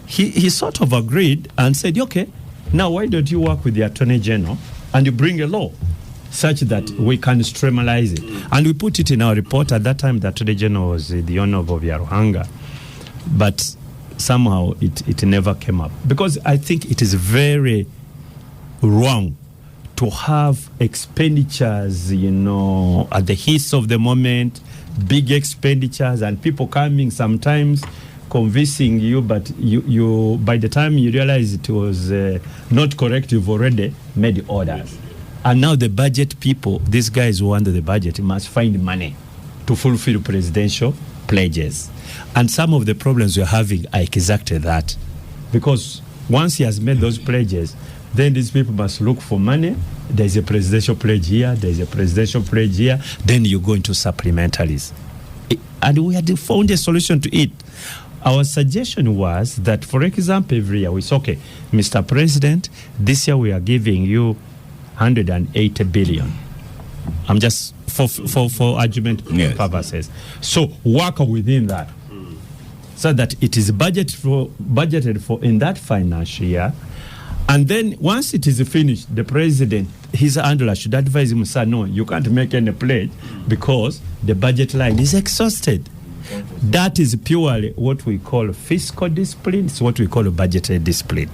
He sort of agreed and said, okay, now why don't you work with the Attorney General and you bring a law such that we can streamline it. And we put it in our report. At that time, the Attorney General was the Honorable Yaruhanga. But somehow it never came up. Because I think it is very wrong to have expenditures, at the heat of the moment, big expenditures, and people coming sometimes convincing you, but you by the time you realize it was not correct, you've already made orders. And now the budget people, these guys who under the budget, must find money to fulfill presidential pledges. And some of the problems we're having are exactly that. Because once he has made those pledges, then these people must look for money. There's a presidential pledge here, there's a presidential pledge here, then you go into supplementaries. And we had found a solution to it. Our suggestion was that, for example, every year we say, okay, Mr. President, this year we are giving you 180 billion. I'm just for argument purposes. So work within that, so that it is budgeted for in that financial year. And then once it is finished, the president, his handler should advise him, sir, no, you can't make any pledge because the budget line is exhausted. That is purely what we call fiscal discipline. It's what we call a budgetary discipline.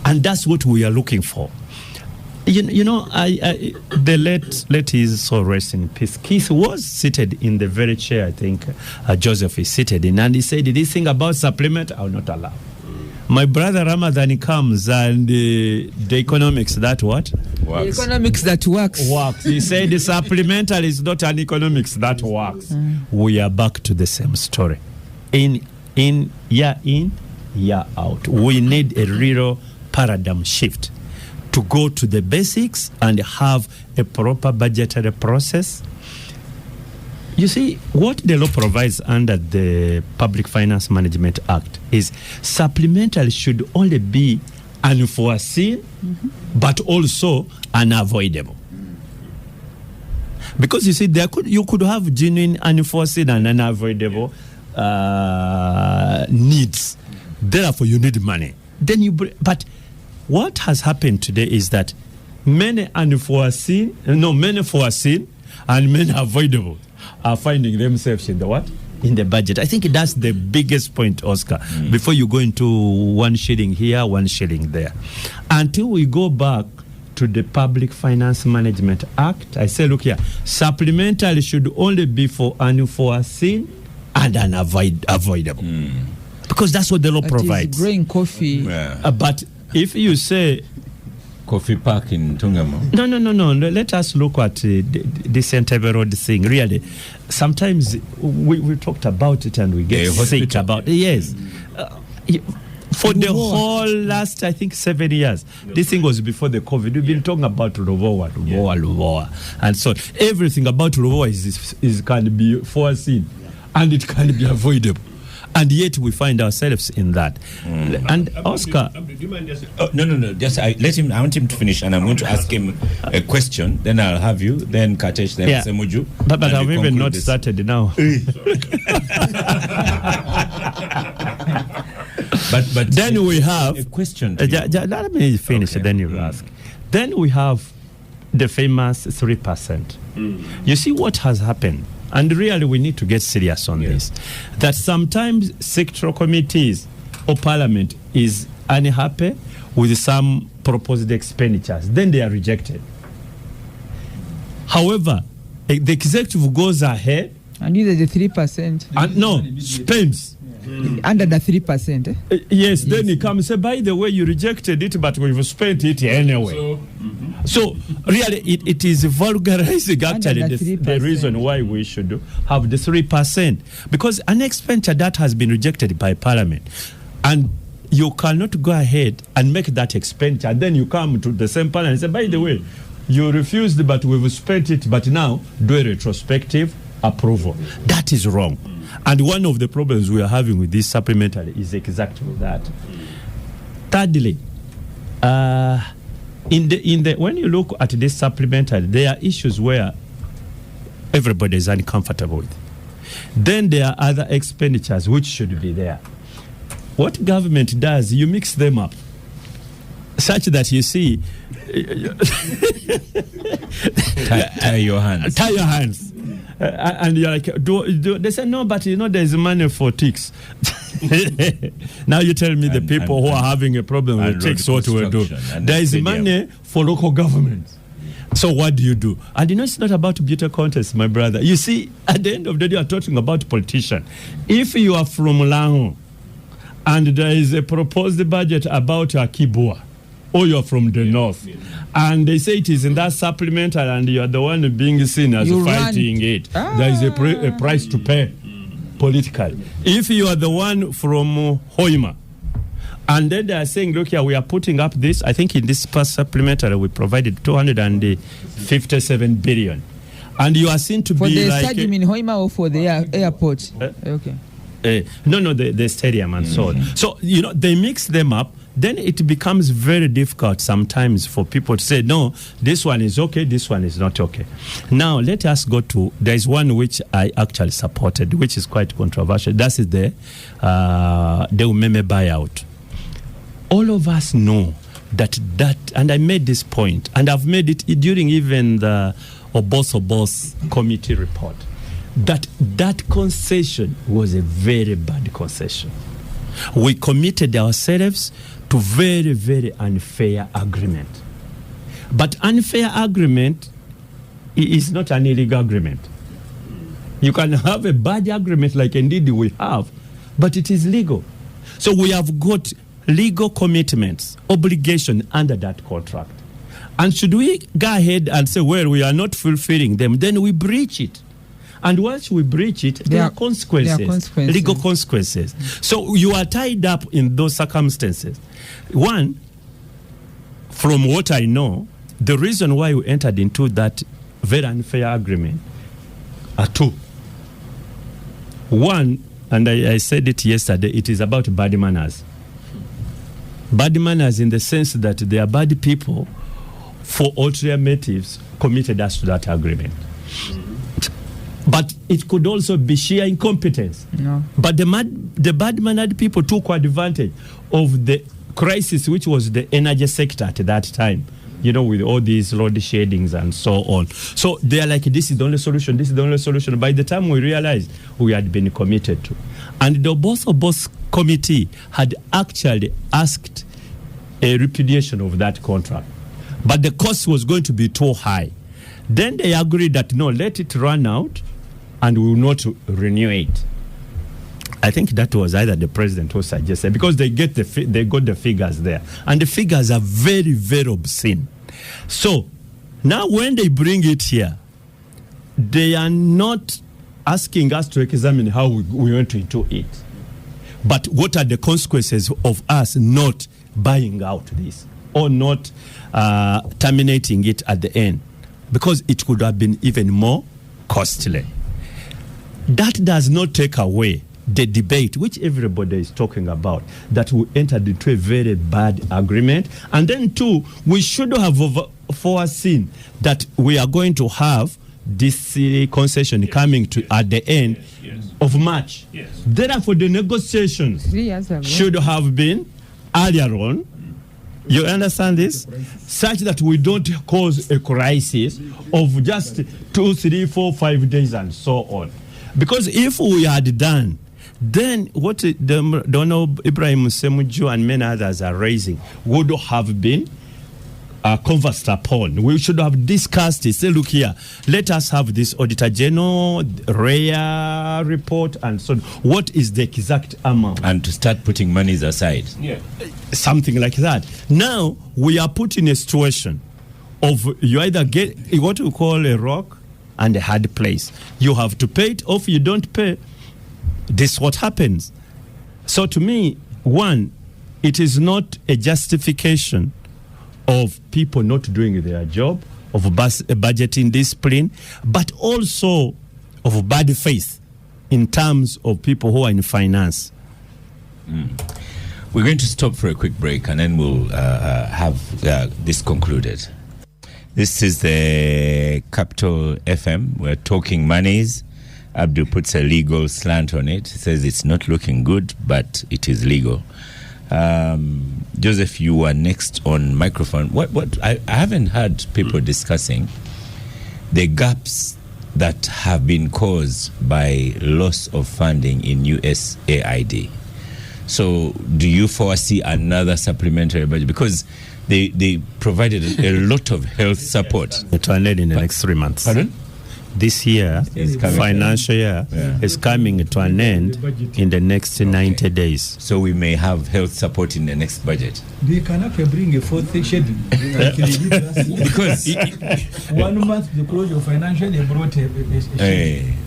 And that's what we are looking for. The late his soul rest in peace, Keith was seated in the very chair I think Joseph is seated in, and he said, this thing about supplement, I will not allow. My brother Ramadan comes and the economics that what? Works. The economics that works. He said the supplementary is not an economics that works. We are back to the same story. In, year out. We need a real paradigm shift to go to the basics and have a proper budgetary process. You see, what the law provides under the Public Finance Management Act is supplementary should only be unforeseen, but also unavoidable. Because you see, you could have genuine unforeseen and unavoidable needs. Therefore, you need money. But what has happened today is that many foreseen and many avoidable are finding themselves in the what? In the budget. I think that's the biggest point, Oscar, before you go into 1 shilling here, 1 shilling there. Until we go back to the Public Finance Management Act, I say, look here, supplementary should only be for unforeseen and unavoidable. Because that's what the law provides. Growing coffee. But if you say Coffee Park in Tungamo. No. Let us look at the Central Road thing. Really, sometimes we talked about it and we get sick about it. Yes. For the whole last, I think, 7 years, this thing was before the COVID. We've been talking about Luvoa. And so everything about Luvoa is can be foreseen and it can be avoidable. And yet we find ourselves in that. And Oscar... Do you mind just... No. Just let him. I want him to finish, and I'm going to ask him a question. Then I'll have you. Then Katesh. Then Ssemujju. But I've even not started now. but then we have a question. Let me finish. Okay. Then you ask. Then we have the famous 3%. You see what has happened. And really, we need to get serious on this. That sometimes sectoral committees or parliament is unhappy with some proposed expenditures. Then they are rejected. However, the executive goes ahead. And either the 3%. And spends. Under the 3%. Yes, then he comes and say, by the way, you rejected it, but we've spent it anyway. So really, it is vulgarizing actually the reason why we should have the 3%. Because an expenditure that has been rejected by Parliament, and you cannot go ahead and make that expenditure, and then you come to the same Parliament and say, by the way, you refused, but we've spent it, but now do a retrospective approval. That is wrong. And one of the problems we are having with this supplementary is exactly that. Thirdly, when you look at this supplementary, there are issues where everybody is uncomfortable with. Then there are other expenditures which should be there. What government does, you mix them up, such that you see... tie your hands. Tie your hands. And you're like, they say, no, but there's money for ticks. Now you tell me the people who are having a problem with ticks, what we do. There is money for local government. So what do you do? And it's not about beauty contest, my brother. You see, at the end of the day, you are talking about politician. If you are from Lango and there is a proposed budget about Akibua, or you're from the north, and they say it is in that supplementary, and you are the one being seen as fighting it. There is a price to pay politically. If you are the one from Hoima, and then they are saying, look here, we are putting up this, I think in this past supplementary we provided 257 billion. And you are seen to for be the like... For the stadium in Hoima or for the airport? Okay. No, the stadium and so on. So, they mix them up. Then it becomes very difficult sometimes for people to say, no, this one is okay, this one is not okay. Now, let us go to, there is one which I actually supported, which is quite controversial. That is the Umeme Buyout. All of us know that, and I made this point, and I've made it during even the Obos committee report, that concession was a very bad concession. We committed ourselves to very, very unfair agreement. But unfair agreement is not an illegal agreement. You can have a bad agreement like indeed we have, but it is legal. So we have got legal commitments, obligation under that contract. And should we go ahead and say, well, we are not fulfilling them, then we breach it. And once we breach it, there are consequences, legal consequences. So you are tied up in those circumstances. One, from what I know, the reason why we entered into that very unfair agreement are two. One, and I said it yesterday, it is about bad manners. Bad manners in the sense that they are bad people for ulterior motives committed us to that agreement. But it could also be sheer incompetence. No. But the bad-mannered people took advantage of the crisis, which was the energy sector at that time, with all these load shadings and so on. So they are like, this is the only solution, this is the only solution. By the time we realized, we had been committed to. And the Boss committee had actually asked a repudiation of that contract. But the cost was going to be too high. Then they agreed that, no, let it run out, and we will not renew it. I think that was either the president who suggested, because they got the figures there, and the figures are very, very obscene. So now when they bring it here, they are not asking us to examine how we went into it, but what are the consequences of us not buying out this or not terminating it at the end, because it could have been even more costly. That does not take away the debate, which everybody is talking about, that we entered into a very bad agreement. And then, two, we should have foreseen that we are going to have this concession coming to at the end of March. Therefore, the negotiations should have been earlier on. You understand this? Such that we don't cause a crisis of just 2, 3, 4, 5 days and so on. Because if we had done, then what Donald Ibrahim Ssemujju and many others are raising would have been conversed upon. We should have discussed it. Say, look here, let us have this Auditor General, REA report, and so on. What is the exact amount? And to start putting monies aside. Something like that. Now, we are put in a situation of you either get what we call a rock and a hard place. You have to pay it, or if you don't pay, this is what happens. So to me, one, it is not a justification of people not doing their job, of budgeting discipline, but also of bad faith in terms of people who are in finance. We're going to stop for a quick break, and then we'll have this concluded. This is the Capital FM. We're talking monies. Abdul puts a legal slant on it. He says it's not looking good, but it is legal. Joseph, you are next on microphone. What I haven't heard people discussing the gaps that have been caused by loss of funding in USAID. So do you foresee another supplementary budget? Because they provided a lot of health support. To an end in the next 3 months. Pardon? This year, financial year, is coming to an end in the next 90 days. So we may have health support in the next budget. They cannot bring a fourth schedule. Because 1 month the closure of financial, they brought a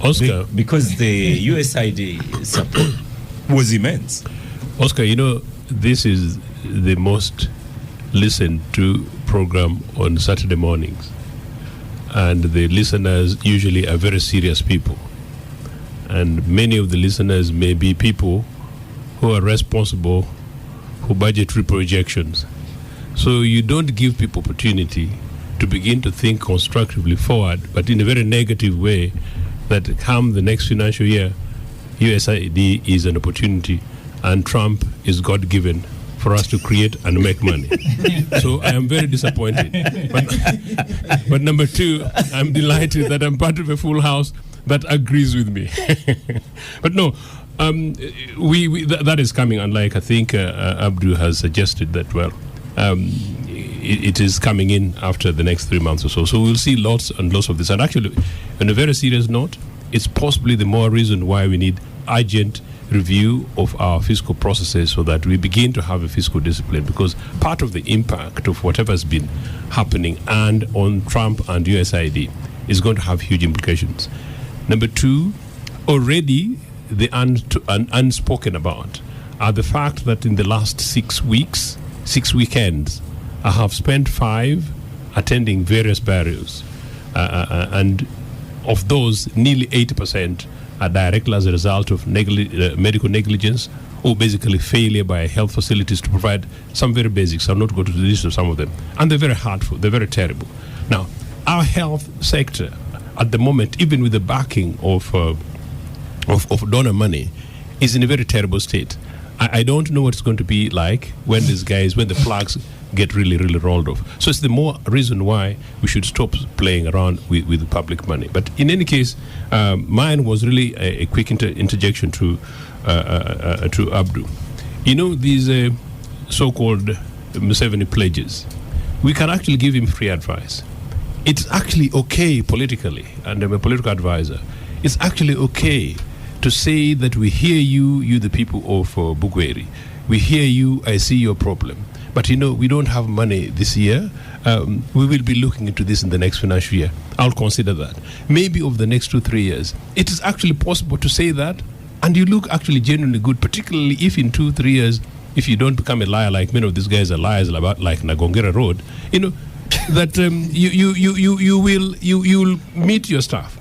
Oscar. Because the USAID support was immense. Oscar, you know, this is the most listened to program on Saturday mornings. And the listeners usually are very serious people. And many of the listeners may be people who are responsible for budgetary projections. So you don't give people opportunity to begin to think constructively forward, but in a very negative way, that come the next financial year, USAID is an opportunity and Trump is God-given for us to create and make money. So I am very disappointed. But number two, I'm delighted that I'm part of a full house that agrees with me. But no, that is coming, unlike I think Abdu has suggested that, well, it is coming in after the next 3 months or so. So we'll see lots and lots of this. And actually, on a very serious note, it's possibly the more reason why we need urgent review of our fiscal processes so that we begin to have a fiscal discipline, because part of the impact of whatever has been happening and on Trump and USAID is going to have huge implications. Number two, already the unspoken about are the fact that in the last 6 weeks, 6 weekends, I have spent 5 attending various burials, and of those, nearly 80% are directly as a result of medical negligence, or basically failure by health facilities to provide some very basics. I'll not go to the list of some of them. And they're very hurtful, they're very terrible. Now, our health sector, at the moment, even with the backing of donor money, is in a very terrible state. I don't know what it's going to be like when the flags get really, really rolled off. So it's the more reason why we should stop playing around with public money. But in any case, mine was really a quick interjection to Abdu. You know, these so-called Museveni pledges, we can actually give him free advice. It's actually okay politically, and I'm a political advisor, it's actually okay to say that we hear you the people of Bugweri. We hear you, I see your problem. But you know, we don't have money this year. We will be looking into this in the next financial year. I'll consider that. Maybe over the next 2-3 years. It is actually possible to say that, and you look actually genuinely good, particularly if in 2-3 years, if you don't become a liar like many of these guys are liars about, like Nagongera Road, you know, that you will meet your staff.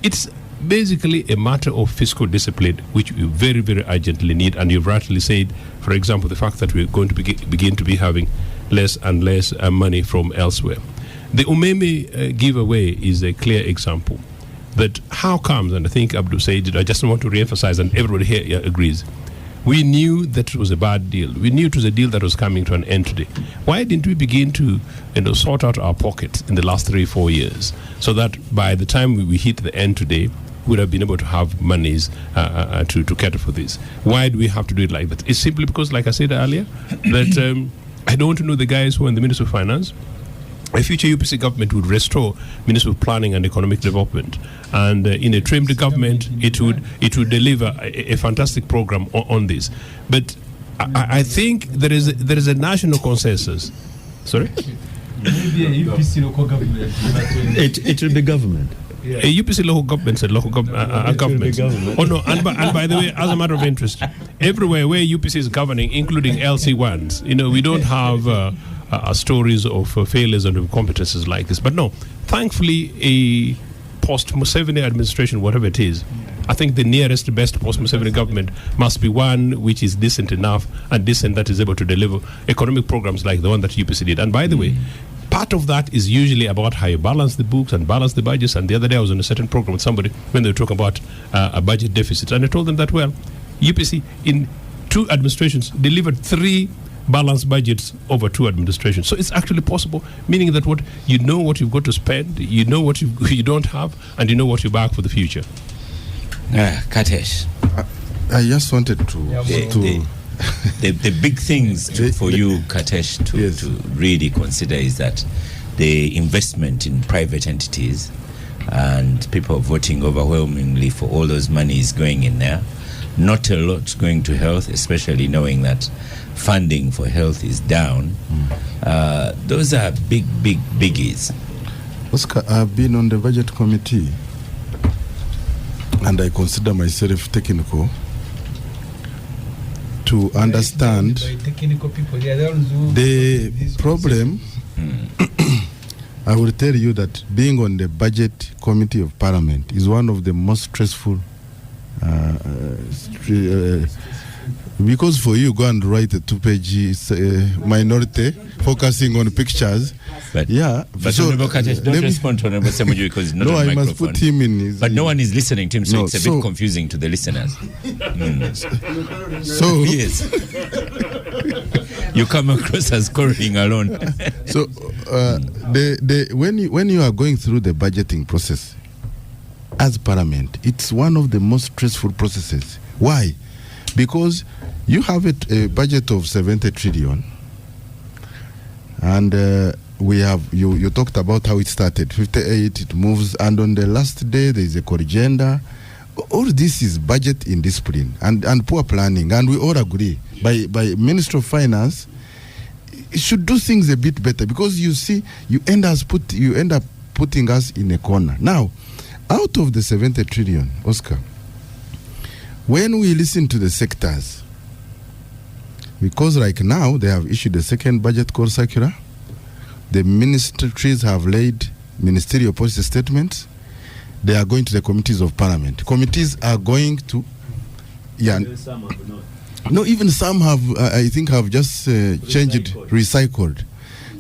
It's basically a matter of fiscal discipline, which we very, very urgently need. And you've rightly said, for example, the fact that we're going to begin to be having less and less money from elsewhere. The Umeme giveaway is a clear example. That how comes, and I think Abdul said it, I just want to re-emphasize, and everybody here agrees, we knew that it was a bad deal. We knew it was a deal that was coming to an end today. Why didn't we begin to sort out our pockets in the last 3-4 years, so that by the time we hit the end today, we would have been able to have monies to cater for this? Why do we have to do it like that? It's simply because, like I said earlier, that I don't want to know the guys who are in the Ministry of Finance. A future UPC government would restore Ministry of Planning and Economic Development, and in a trimmed government, it would deliver a fantastic program on this. But I think there is a national consensus. Sorry, Maybe a UPC local government. It will be government. Yeah. A UPC local government said local government. Oh no, and by the way, as a matter of interest, everywhere where UPC is governing, including LC1s, we don't have stories of failures and incompetences like this. But no, thankfully, a post-Museveni administration, whatever it is, I think the nearest best post-Museveni government must be one which is decent enough and decent that is able to deliver economic programs like the one that UPC did. And by the way, part of that is usually about how you balance the books and balance the budgets. And the other day I was on a certain program with somebody when they were talking about a budget deficit. And I told them that, well, UPC in 2 administrations delivered 3 balanced budgets over 2 administrations. So it's actually possible, meaning that what you've got to spend, you know what you don't have, and you know what you back for the future. Katesh, I just wanted to the big things for you, Katesh, to really consider is that the investment in private entities and people voting overwhelmingly for all those monies going in there, not a lot going to health, especially knowing that funding for health is down. Those are big biggies. Oscar, I've been on the budget committee and I consider myself technical to understand the problem. I will tell you that being on the budget committee of Parliament is one of the most stressful because for you go and write a 2-page minority focusing on pictures. But so don't respond to Hon Ssemujju because he's not on I must put him in his, but no one is listening to him, so it's a bit confusing to the listeners. So yes, you come across as quarreling alone. So when you are going through the budgeting process as Parliament, it's one of the most stressful processes. Why? Because you have a budget of 70 trillion, and we have you talked about how it started 58, it moves, and on the last day there is a corrigenda. All this is budget indiscipline and poor planning, and we all agree by Minister of Finance it should do things a bit better, because you see you end up putting us in a corner. Now, out of the 70 trillion, Oscar, when we listen to the sectors, because like now they have issued a second budget core circular, the ministries have laid ministerial policy statements, they are going to the committees of Parliament. Committees are going to, no, even some have, I think, have just changed, recycled.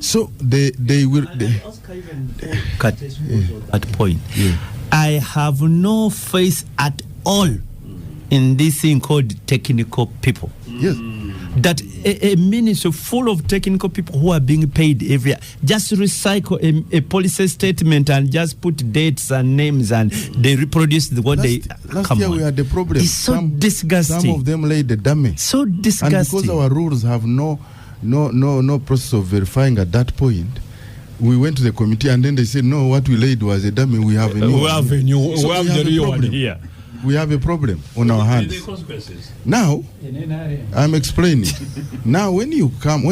So they will. Oscar even cut that point. Yeah. I have no faith at all in this thing called technical people. Yes. That a ministry full of technical people who are being paid every year just recycle a policy statement and just put dates and names and they reproduce what last year we had the problem. It's so disgusting. Some of them laid the dummy. So disgusting. And because our rules have no process of verifying at that point, we went to the committee and then they said, no, what we laid was a dummy. We have a new one here. We have a problem on our hands. Now, I'm explaining. Now, when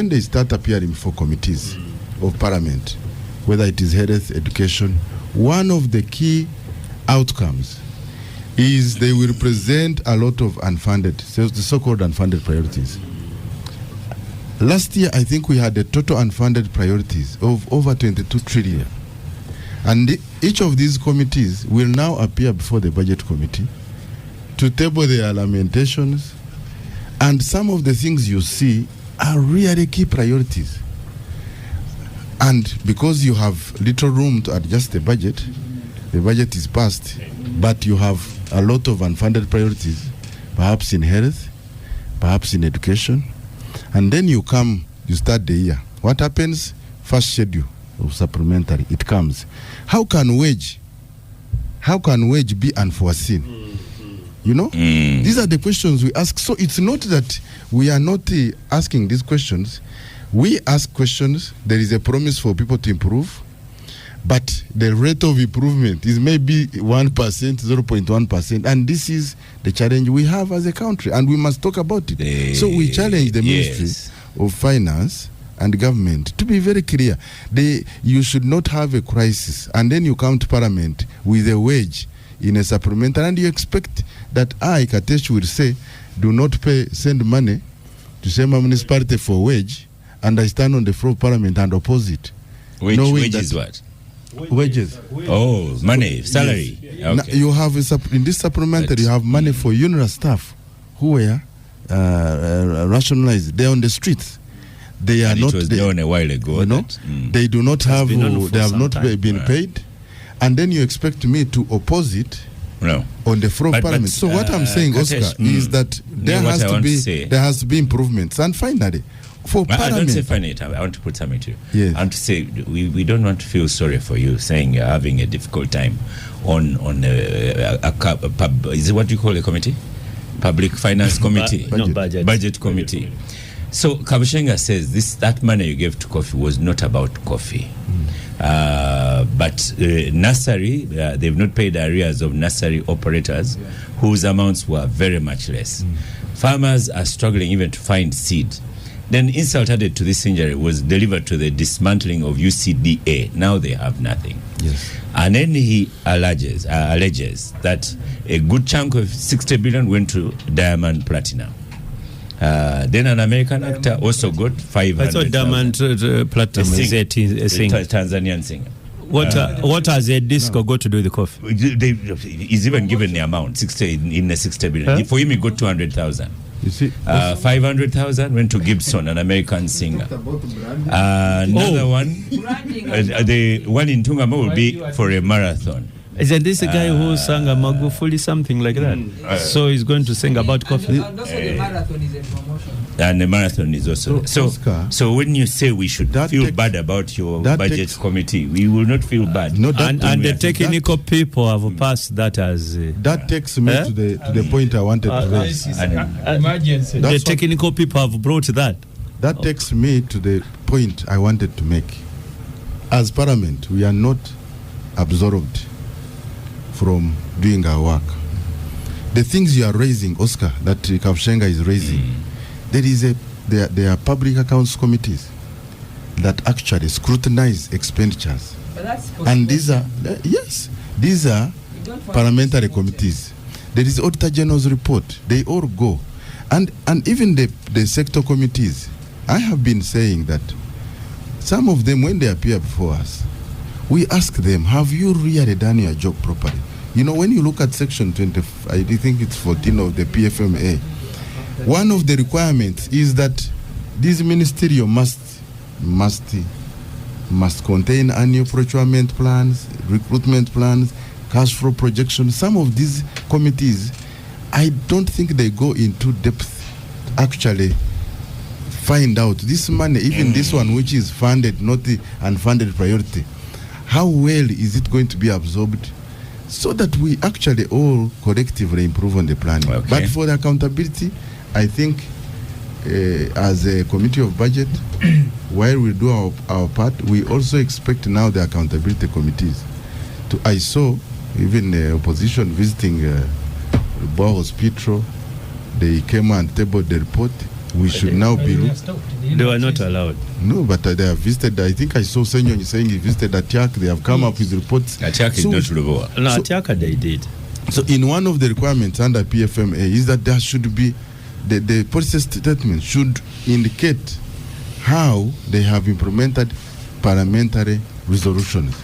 they start appearing before committees of Parliament, whether it is health, education, one of the key outcomes is they will present a lot of unfunded, so the so-called unfunded priorities. Last year, I think we had a total unfunded priorities of over 22 trillion. And each of these committees will now appear before the budget committee to table their lamentations, and some of the things you see are really key priorities. And because you have little room to adjust the budget is passed, but you have a lot of unfunded priorities, perhaps in health, perhaps in education, and then you start the year. What happens? First schedule of supplementary, it comes. How can wage be unforeseen? You know, these are the questions we ask. So it's not that we are not asking these questions. We ask questions. There is a promise for people to improve, but the rate of improvement is maybe 1%, 0.1%, and this is the challenge we have as a country, and we must talk about it. So we challenge the Ministry of Finance and government to be very clear. You should not have a crisis, and then you come to Parliament with a wage in a supplementary, and you expect that Katesh will say, do not send money to Sema municipality for wage, and I stand on the floor of Parliament and oppose it. Wage is what? Wages. Oh, money, salary. Yes. Okay. Now, you have in this supplementary, you have money for UNRWA staff who were rationalized. They're on the streets. They are not. It was done a while ago. You know, they do not have. They have not been paid, and then you expect me to oppose it. No. On the floor of Parliament. So what I'm saying, Oscar, is that there has to be improvements. And finally, for Parliament, I don't say finally. I want to put something to you. Yes. I want to say we don't want to feel sorry for you saying you're having a difficult time on is it what you call a committee? Public Finance Committee. Budget Committee. So Kabushenga says that money you gave to coffee was not about coffee. But nursery, they've not paid arrears of nursery operators whose amounts were very much less. Farmers are struggling even to find seed. Then insult added to this injury was delivered to the dismantling of UCDA. Now they have nothing. Yes. And then he alleges that a good chunk of 60 billion went to Diamond Platinum. Then an American actor also got 500. I thought Diamond Platinum is a Tanzanian singer. What has a disco got to do with the coffee? He's even given the amount 60 in the 60 billion. For him, he got 200,000. You see, 500,000 went to Gibson, an American singer. Another one, the one in Tungama will be for a marathon. Isn't this a guy who sang a Magufuli, something like that? So he's going to sing about coffee. And also the marathon is a promotion. And the marathon is also so when you say we should feel bad about your budget committee, we will not feel bad. And the technical people have passed that as that takes me to the point I wanted to raise. Emergency. The technical people have brought that. That takes me to the point I wanted to make. As Parliament, we are not absorbed from doing our work. The things you are raising, Oscar, that Kabushenga is raising, there are public accounts committees that actually scrutinize expenditures. But that's and these are parliamentary committees. There is Auditor General's report. They all go. And even the sector committees, I have been saying that some of them, when they appear before us, we ask them, have you really done your job properly? You know, when you look at section 20, I think it's 14 of the PFMA, one of the requirements is that this ministerial must contain annual procurement plans, recruitment plans, cash flow projections. Some of these committees, I don't think they go into depth to actually find out this money, even this one which is funded, not the unfunded priority, how well is it going to be absorbed, so that we actually all collectively improve on the planning. Okay. But for the accountability, I think as a committee of budget, while we do our part, we also expect now the accountability committees. I saw even the opposition visiting Boa Hospital. They came and tabled the report. We should now be... They were not allowed. No, but they have visited. I think I saw Senyon saying he visited Atiak. They have come up with reports. Atiak is not Lubowa. No, Atiaka they did. So in one of the requirements under PFMA is that there should be, the policy statement should indicate how they have implemented parliamentary resolutions.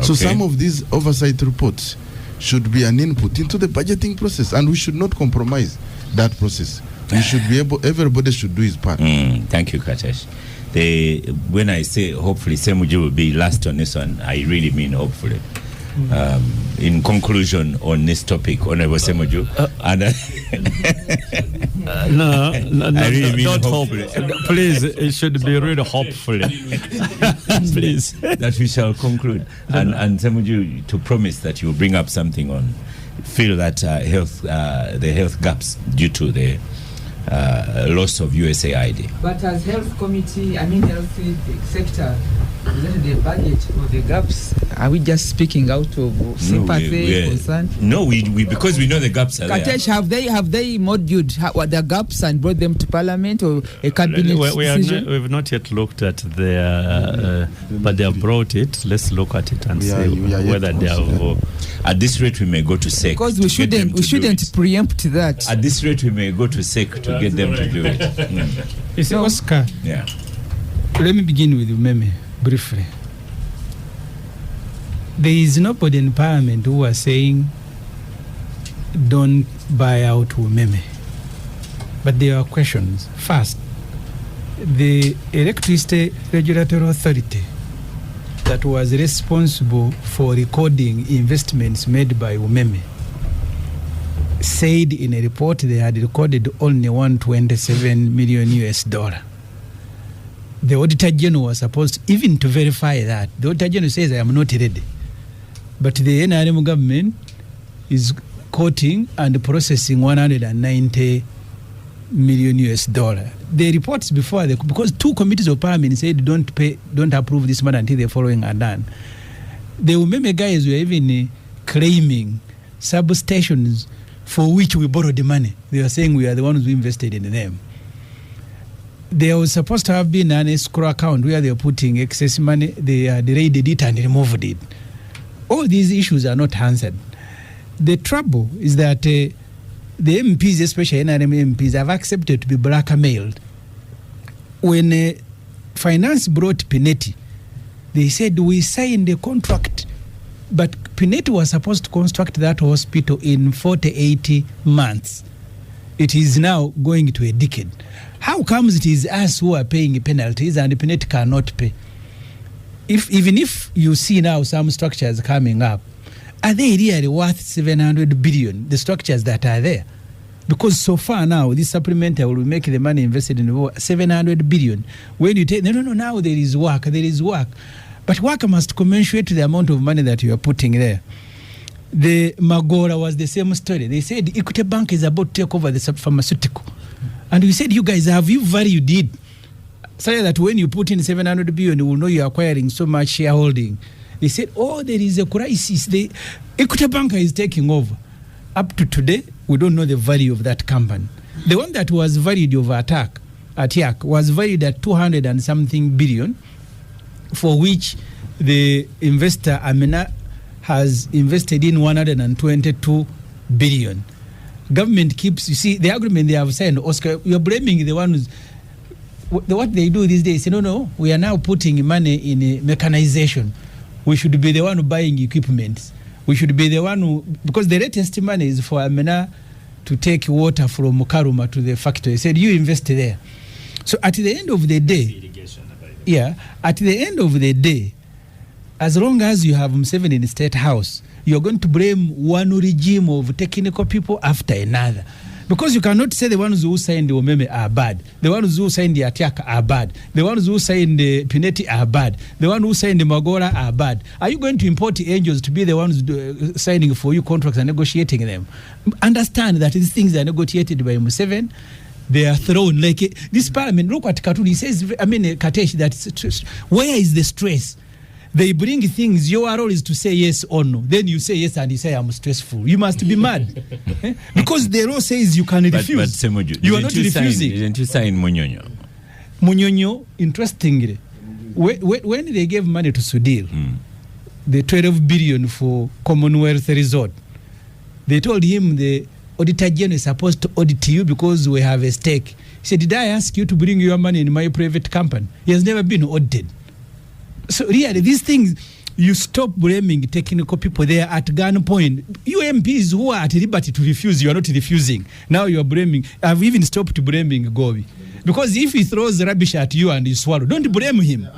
So Okay. some of these oversight reports should be an input into the budgeting process, and we should not compromise that process. We should be able, everybody should do his part. Thank you, Katesh. When I say hopefully Ssemujju will be last on this one, I really mean hopefully. In conclusion on this topic, Honorable Ssemujju, No, I really mean don't hope. hopefully. Please, it should be really hopefully. Please. that we shall conclude. And Ssemujju, to promise that you will bring up something on, feel that the health gaps due to the loss of USAID. But as health committee, health sector, the budget for the gaps, are we just speaking out of sympathy, concern? No, we because we know the gaps are there. Katesh, have they modued what the gaps and brought them to Parliament or a cabinet decision? We've not yet looked at their, but they have brought it. Let's look at it and see whether they have. At this rate, we may go to SEC. Because we shouldn't preempt that. At this rate, we may go to SEC to get them to do it. You see, Oscar, Yeah. let me begin with Umeme briefly. There is nobody in Parliament who was saying don't buy out Umeme. But there are questions. First, the Electricity Regulatory Authority that was responsible for recording investments made by Umeme said in a report they had recorded only $127 million US. The Auditor General was supposed even to verify that. The Auditor General says, I am not ready. But the NRM government is quoting and processing $190 million US. The reports before, because two committees of Parliament said don't approve this matter until the following are done. The Umeme guys were even claiming substations for which we borrowed the money. They were saying we are the ones who invested in them. There was supposed to have been an escrow account where they were putting excess money. They raided it and removed it. All these issues are not answered. The trouble is that the MPs, especially NRM MPs, have accepted to be blackmailed. When Finance brought Pinetti, they said we signed a contract, but Pinetti was supposed to construct that hospital in 40-80 months. It is now going to a decade. How comes it is us who are paying penalties and Pinetti cannot pay? Even if you see now some structures coming up, are they really worth 700 billion, the structures that are there? Because so far now, this supplementary will make the money invested in 700 billion. When you take, no, now there is work. But work must commensurate to the amount of money that you are putting there. The Magora was the same story. They said Equity Bank is about to take over the pharmaceutical. And we said, you guys, have you valued it? So that when you put in 700 billion, you will know you're acquiring so much shareholding. They said, there is a crisis. The Equity Bank is taking over. Up to today, we don't know the value of that company. The one that was valued over ATIAC was valued at 200 and something billion, for which the investor, Amina, has invested in 122 billion. Government keeps, you see, the agreement they have signed, Oscar, you're blaming the one who's, what they do these days, no, we are now putting money in mechanization. We should be the one buying equipment. We should be the one who, because the latest money is for Amina to take water from Karuma to the factory. He said, you invest there. So at the end of the day, at the end of the day, as long as you have Museveni in the State House, you're going to blame one regime of technical people after another. Because you cannot say the ones who signed the Umeme are bad, the ones who signed the Atiaka are bad, the ones who signed the Pinetti are bad, the ones who signed the Magora are bad. Are you going to import the angels to be the ones signing for you contracts and negotiating them? Understand that these things are negotiated by Museveni. They are thrown like this Parliament. Look at Katuni. He says, Katesh, that where is the stress? They bring things, your role is to say yes or no. Then you say yes and you say I'm stressful. You must be mad. Because the law says you can refuse. But Ssemujju, you are not refusing. Didn't you sign Munyonyo? Munyonyo, interestingly, when they gave money to Sudil, the 12 billion for Commonwealth Resort, they told him the Auditor General is supposed to audit you because we have a stake. He said, did I ask you to bring your money in my private company? He has never been audited. So really, these things, you stop blaming technical people there at gunpoint. You MPs who are at liberty to refuse, you are not refusing. Now you are blaming. I've even stopped blaming Gobi. Because if he throws rubbish at you and you swallow, don't blame him.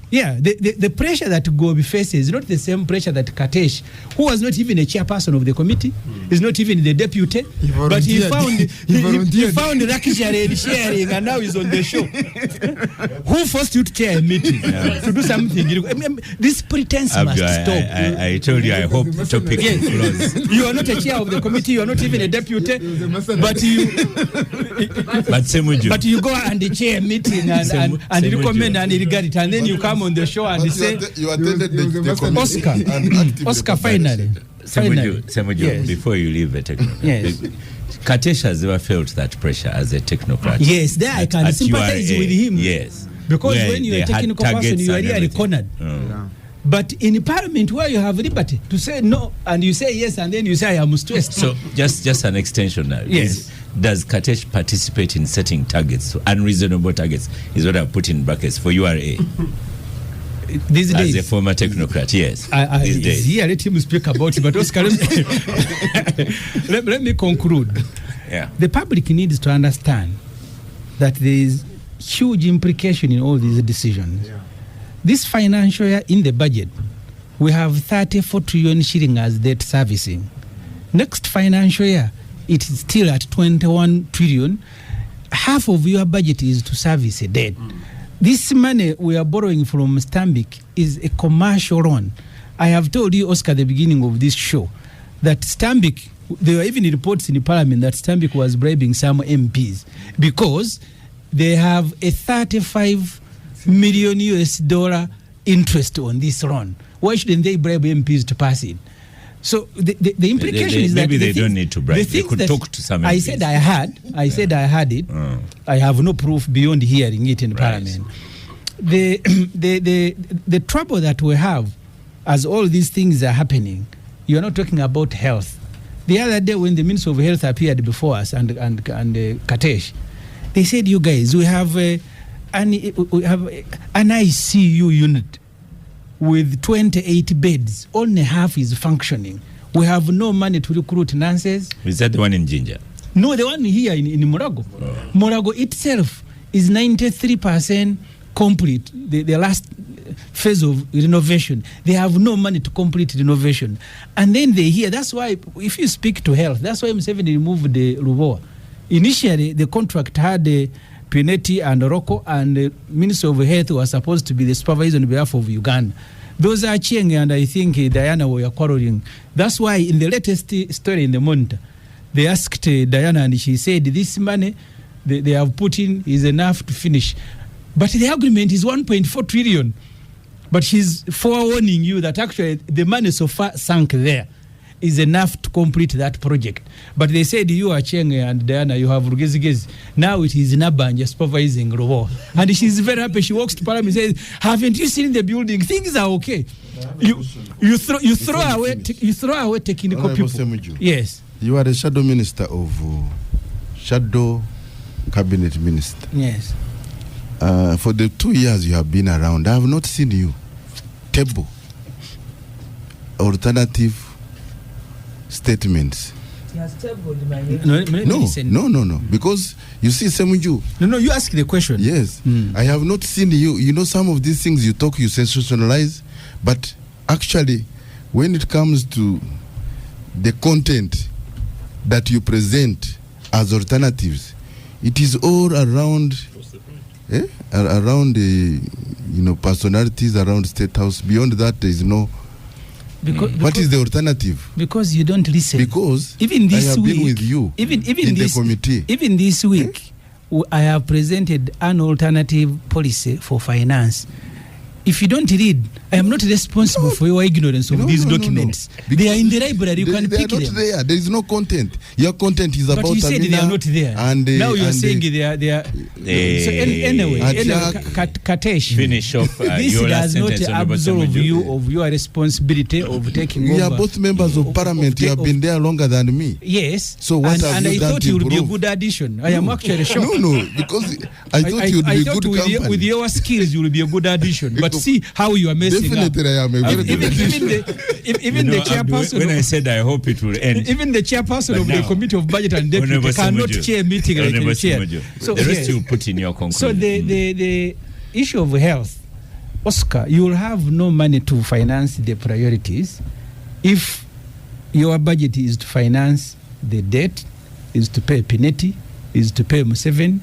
Yeah, the pressure that Gobi faces is not the same pressure that Katesh, who was not even a chairperson of the committee, is not even the deputy, but he found luxury in sharing, and now he's on the show. Who forced you to chair a meeting to do something? This pretense must stop. I told you, I hope topic close. You are not a chair of the committee, you are not even a deputy, but you go and chair a meeting and recommend and regard it, and then you come on the show and say you attended the Oscar finally. Ssemujju, Yes. before you leave the technocrat, Yes. Katesh has never felt that pressure as a technocrat. Yes, there I can sympathize with him. Yes. Because Where when you're a they had technical person, targets you are and really everything. cornered. But in Parliament, where you have liberty to say no and you say yes, and then you say I am stressed. So just an extension now. Yes. Does Katesh participate in setting targets, unreasonable targets, is what I put in brackets for URA? These As days, a former technocrat, yes. These days. Here, let him speak about it. But Oscar, let me conclude. Yeah. The public needs to understand that there is huge implication in all these decisions. Yeah. This financial year in the budget, we have 34 trillion shilling as debt servicing. Next financial year, it is still at 21 trillion. Half of your budget is to service a debt. This money we are borrowing from Stanbic is a commercial loan. I have told you, Oscar, at the beginning of this show, that Stanbic, there were even reports in the Parliament that Stanbic was bribing some MPs because they have a 35 million US dollar interest on this loan. Why shouldn't they bribe MPs to pass it? So the implication is that maybe they don't need to bribe. They could talk to some MPs. I said I had it. I have no proof beyond hearing it in Parliament. The trouble that we have as all these things are happening, you're not talking about health. The other day when the Minister of Health appeared before us and Katesh, they said, you guys, we have an ICU unit with 28 beds. Only half is functioning. We have no money to recruit nurses. Is that the one in Jinja? No, the one here in Morago. Morago itself is 93% complete, the last phase of renovation. They have no money to complete renovation. And then they hear, that's why, if you speak to health, that's why Museveni removed the Ruboa. Initially, the contract had Pinetti and Rocco, and the Minister of Health was supposed to be the supervisor on behalf of Uganda. Those are Chieng and I think Diana were quarreling. That's why in the latest story in the Monitor, they asked Diana and she said this money they have put in is enough to finish. But the agreement is 1.4 trillion. But she's forewarning you that actually the money so far sunk there is enough to complete that project. But they said you are Cheng and Diana, you have Rugezigezi. Now it is Nabanja supervising Robo. And she's very happy. She walks to Parliament and says, haven't you seen the building? Things are okay. You throw away technical people. Ssemujju. Yes. You are the shadow minister of shadow cabinet minister. Yes. For the 2 years you have been around, I have not seen you table alternative statements. No. Because you see, Ssemujju. No, you ask the question. Yes. I have not seen you. You know, some of these things you talk, you sensationalize, but actually, when it comes to the content that you present as alternatives, it is all around. Around the personalities around State House. Beyond that, there is no. What is the alternative? Because you don't listen. Because even this I have week, been with you even in this, the committee. Even this week, I have presented an alternative policy for finance. If you don't read, I am not responsible for your ignorance of these documents. They are in the library. You can pick them. They are not there. There is no content. Your content is about. But you said they are not there. And now you are saying they are. So anyway, Katesh, finish off. This does not absolve you of your responsibility of taking over. We are both members of Parliament. You have been there longer than me. Yes. So what have you done to improve? And I thought you would be a good addition. I am actually shocked. No, because I thought you would be good company. With your skills, you will be a good addition. But but see how you are messing Definitely, up. I am a very Even the chairperson. When I said I hope it will end. Even the chairperson of the Committee of Budget and Deputy cannot chair a meeting like a chair. So the rest you put in your conclusion. So the issue of health, Oscar, you will have no money to finance the priorities if your budget is to finance the debt, is to pay Pineti, is to pay Museveni,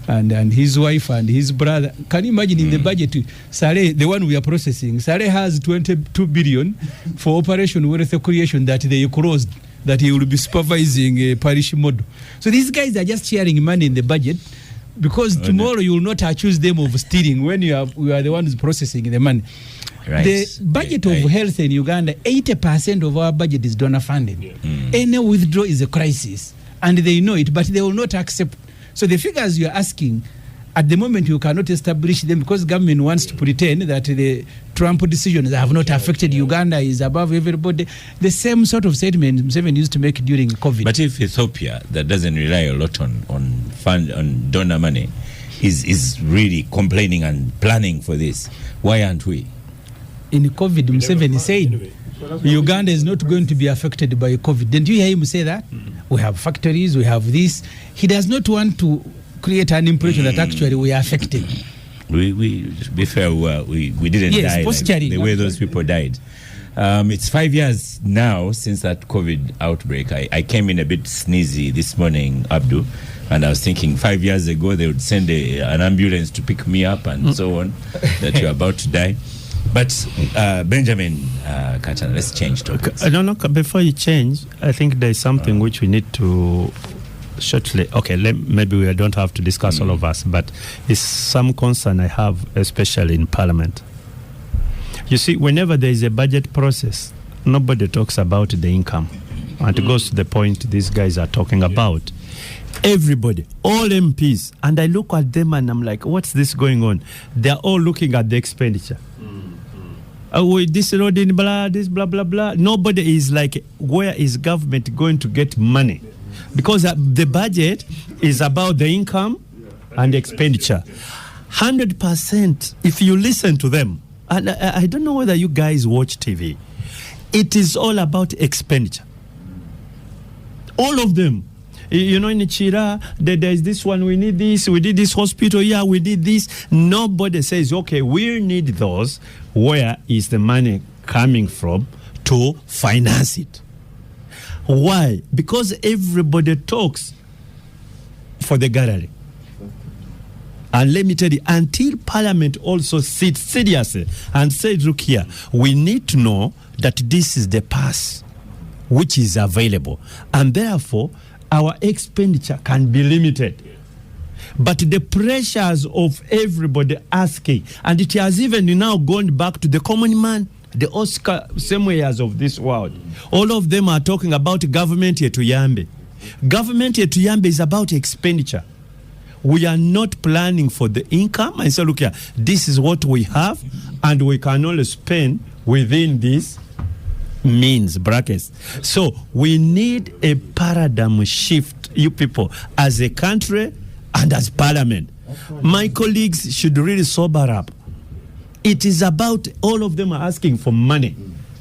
and his wife and his brother. Can you imagine in the budget, Saleh, the one we are processing, Saleh has 22 billion for Operation Wealth Creation that they closed, that he will be supervising a parish model. So these guys are just sharing money in the budget because tomorrow you will not accuse them of stealing when you are the ones processing the money. Right. The budget of health in Uganda, 80% of our budget is donor funded. Any withdrawal is a crisis, and they know it, but they will not accept. So the figures you are asking, at the moment you cannot establish them because government wants to pretend that the Trump decisions have not affected Uganda, is above everybody. The same sort of statement Museveni used to make during COVID. But if Ethiopia, that doesn't rely a lot on donor money, is really complaining and planning for this, why aren't we? In COVID, Museveni said Uganda is not going to be affected by COVID. Didn't you hear him say that? We have factories, we have this. He does not want to create an impression that actually we are affected. We to be fair, we didn't die like the way those people died. It's 5 years now since that COVID outbreak. I came in a bit sneezy this morning, Abdu, and I was thinking 5 years ago they would send an ambulance to pick me up and so on, that you're about to die. But Benjamin Katana, let's change topics. No, before you change, I think there's something which we need to shortly. Okay, maybe we don't have to discuss all of us, but it's some concern I have, especially in Parliament. You see, whenever there is a budget process, nobody talks about the income. And it goes to the point these guys are talking about. Everybody, all MPs, and I look at them and I'm like, what's this going on? They're all looking at the expenditure. This road in blah, this blah, blah, blah. Nobody is like, where is government going to get money? Because the budget is about the income and the expenditure. 100%, if you listen to them, and I don't know whether you guys watch TV, it is all about expenditure. All of them. You know, in Chira, there is this one, we need this, we did this hospital, yeah, we did this. Nobody says, okay, we need those. Where is the money coming from to finance it? Why? Because everybody talks for the gallery. And let me tell you, until Parliament also sits seriously and says, look here, we need to know that this is the pass which is available. And therefore, our expenditure can be limited. But the pressures of everybody asking, and it has even now gone back to the common man, the Oscar Ssemujus of this world. All of them are talking about government yetuyambe. Government yetuyambe is about expenditure. We are not planning for the income. And so look here, this is what we have, and we can only spend within this means, brackets. So we need a paradigm shift, you people, as a country and as Parliament. My colleagues should really sober up. It is about, all of them are asking for money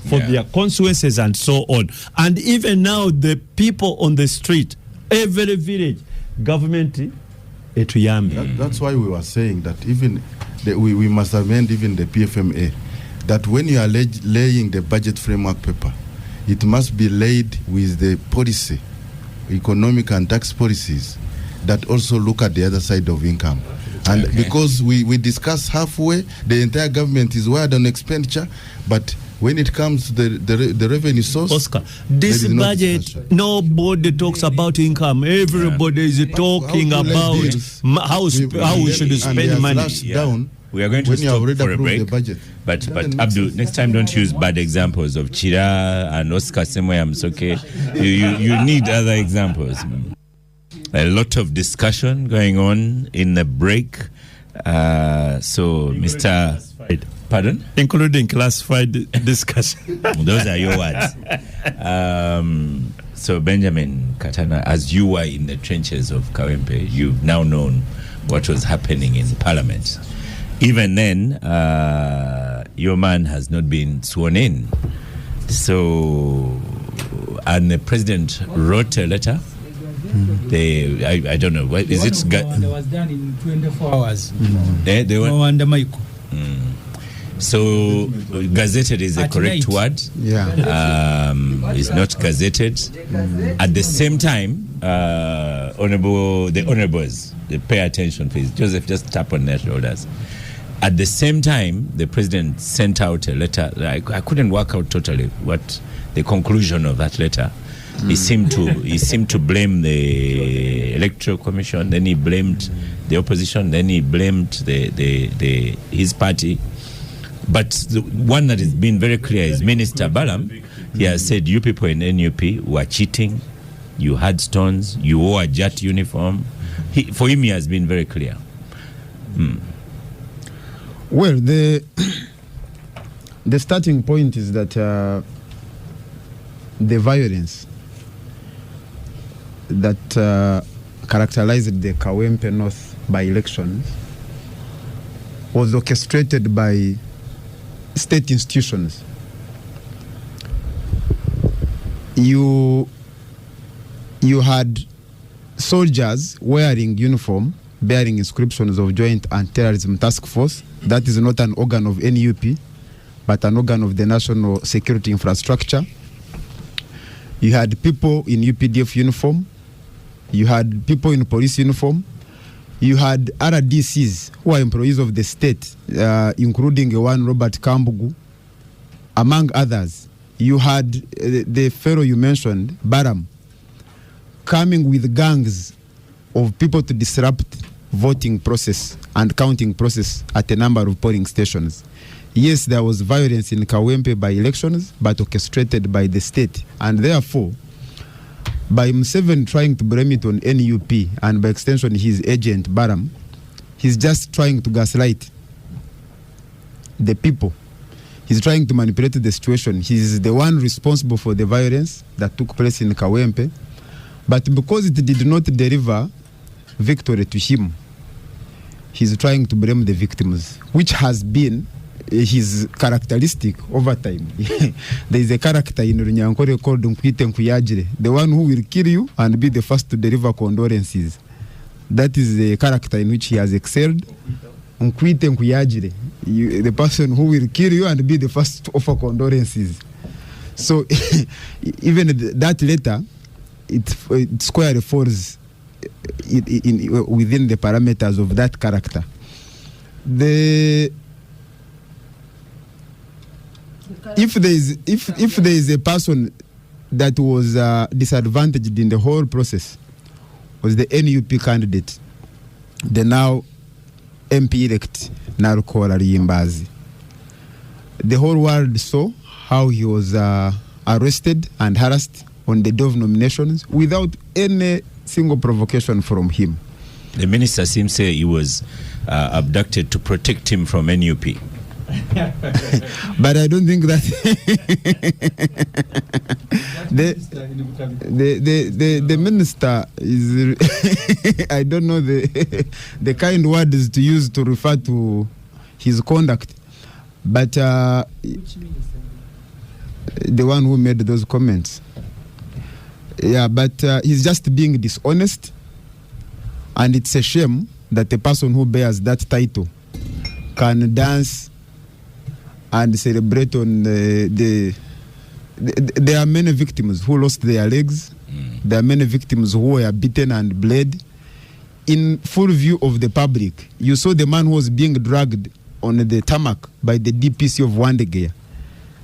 for their consequences and so on. And even now, the people on the street, every village, government, that's why we were saying that even we must amend even the PFMA, that when you are laying the budget framework paper, it must be laid with the policy, economic and tax policies that also look at the other side of income. And because we discuss halfway, the entire government is wired on expenditure, but when it comes to the revenue source, Oscar, this budget, nobody talks about income. Everybody is talking about how we should spend money. Down. We are going to stop for a break. But Abdul, next time don't use bad examples of Chira and Oscar Ssemujju. Okay, you need other examples. A lot of discussion going on in the break. So, Mr. Pardon? Including classified discussion. Those are your words. So, Benjamin Katana, as you were in the trenches of Kawempe, you've now known what was happening in Parliament. even then, your man has not been sworn in. So, and the president wrote a letter. I don't know. What, is it? That was done in 24 hours. They were under Michael. So, gazetted is the At correct night. word. Yeah. It's not gazetted. At the same time, the honorables, they pay attention, please. Joseph, just tap on their shoulders. At the same time, the president sent out a letter. I couldn't work out totally what the conclusion of that letter. He seemed to blame the Electoral Commission. Then he blamed the opposition. Then he blamed his party. But the one that has been very clear is Minister Balam. He has said, you people in NUP were cheating. You had stones. You wore a JAT uniform. For him, he has been very clear. Well, the starting point is that the violence that characterized the Kawempe North by-elections was orchestrated by state institutions. You had soldiers wearing uniform, bearing inscriptions of Joint Anti-Terrorism Task Force. That is not an organ of NUP, but an organ of the national security infrastructure. You had people in UPDF uniform. You had people in police uniform. You had RDCs who are employees of the state, including one Robert Kambugu, among others. You had the fellow you mentioned, Baram, coming with gangs of people to disrupt voting process and counting process at a number of polling stations. Yes, there was violence in Kawempe by elections, but orchestrated by the state. And therefore, by Museveni trying to blame it on NUP and by extension his agent Baram, he's just trying to gaslight the people. He's trying to manipulate the situation. He's the one responsible for the violence that took place in Kawempe. But because it did not deliver victory to him, he's trying to blame the victims, which has been his characteristic over time. There is a character in Runyankore called Nkwite Nkuyagire, the one who will kill you and be the first to deliver condolences. That is the character in which he has excelled. Nkwite Nkuyagire, the person who will kill you and be the first to offer condolences. So even that letter, it squarely falls within the parameters of that character. If there is a person that was disadvantaged in the whole process, was the NUP candidate, the now MP-elect Narukola Liyimbazi. The whole world saw how he was arrested and harassed on the day of nominations without any single provocation from him. The minister seems to say he was abducted to protect him from NUP. But I don't think that the minister is I don't know the kind words to use to refer to his conduct, but the one who made those comments. Yeah, but he's just being dishonest, and it's a shame that a person who bears that title can dance and celebrate on there are many victims who lost their legs. There are many victims who were beaten and bled. In full view of the public, you saw the man who was being dragged on the tarmac by the DPC of Wandegea.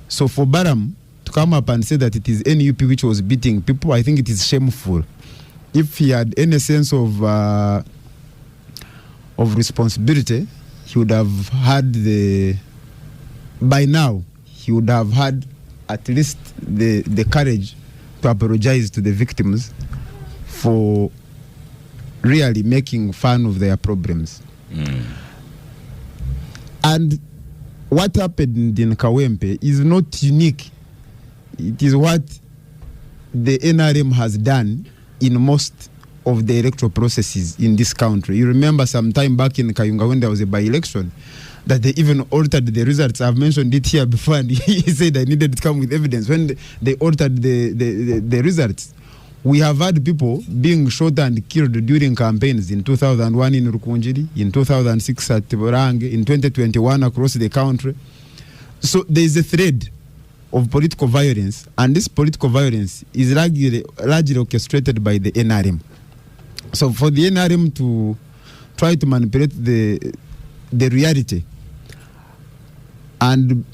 So for Baram to come up and say that it is NUP which was beating people, I think it is shameful. If he had any sense of responsibility, he would have had by now, he would have had at least the courage to apologize to the victims for really making fun of their problems. And what happened in Kawempe is not unique. It is what the NRM has done in most of the electoral processes in this country. You remember some time back in Kayunga when there was a by-election, that they even altered the results. I've mentioned it here before, and he said I needed to come with evidence. When they altered the results, we have had people being shot and killed during campaigns in 2001 in Rukunjiri, in 2006 at Borange, in 2021 across the country. So there is a thread of political violence, and this political violence is largely orchestrated by the NRM. So for the NRM to try to manipulate the reality, and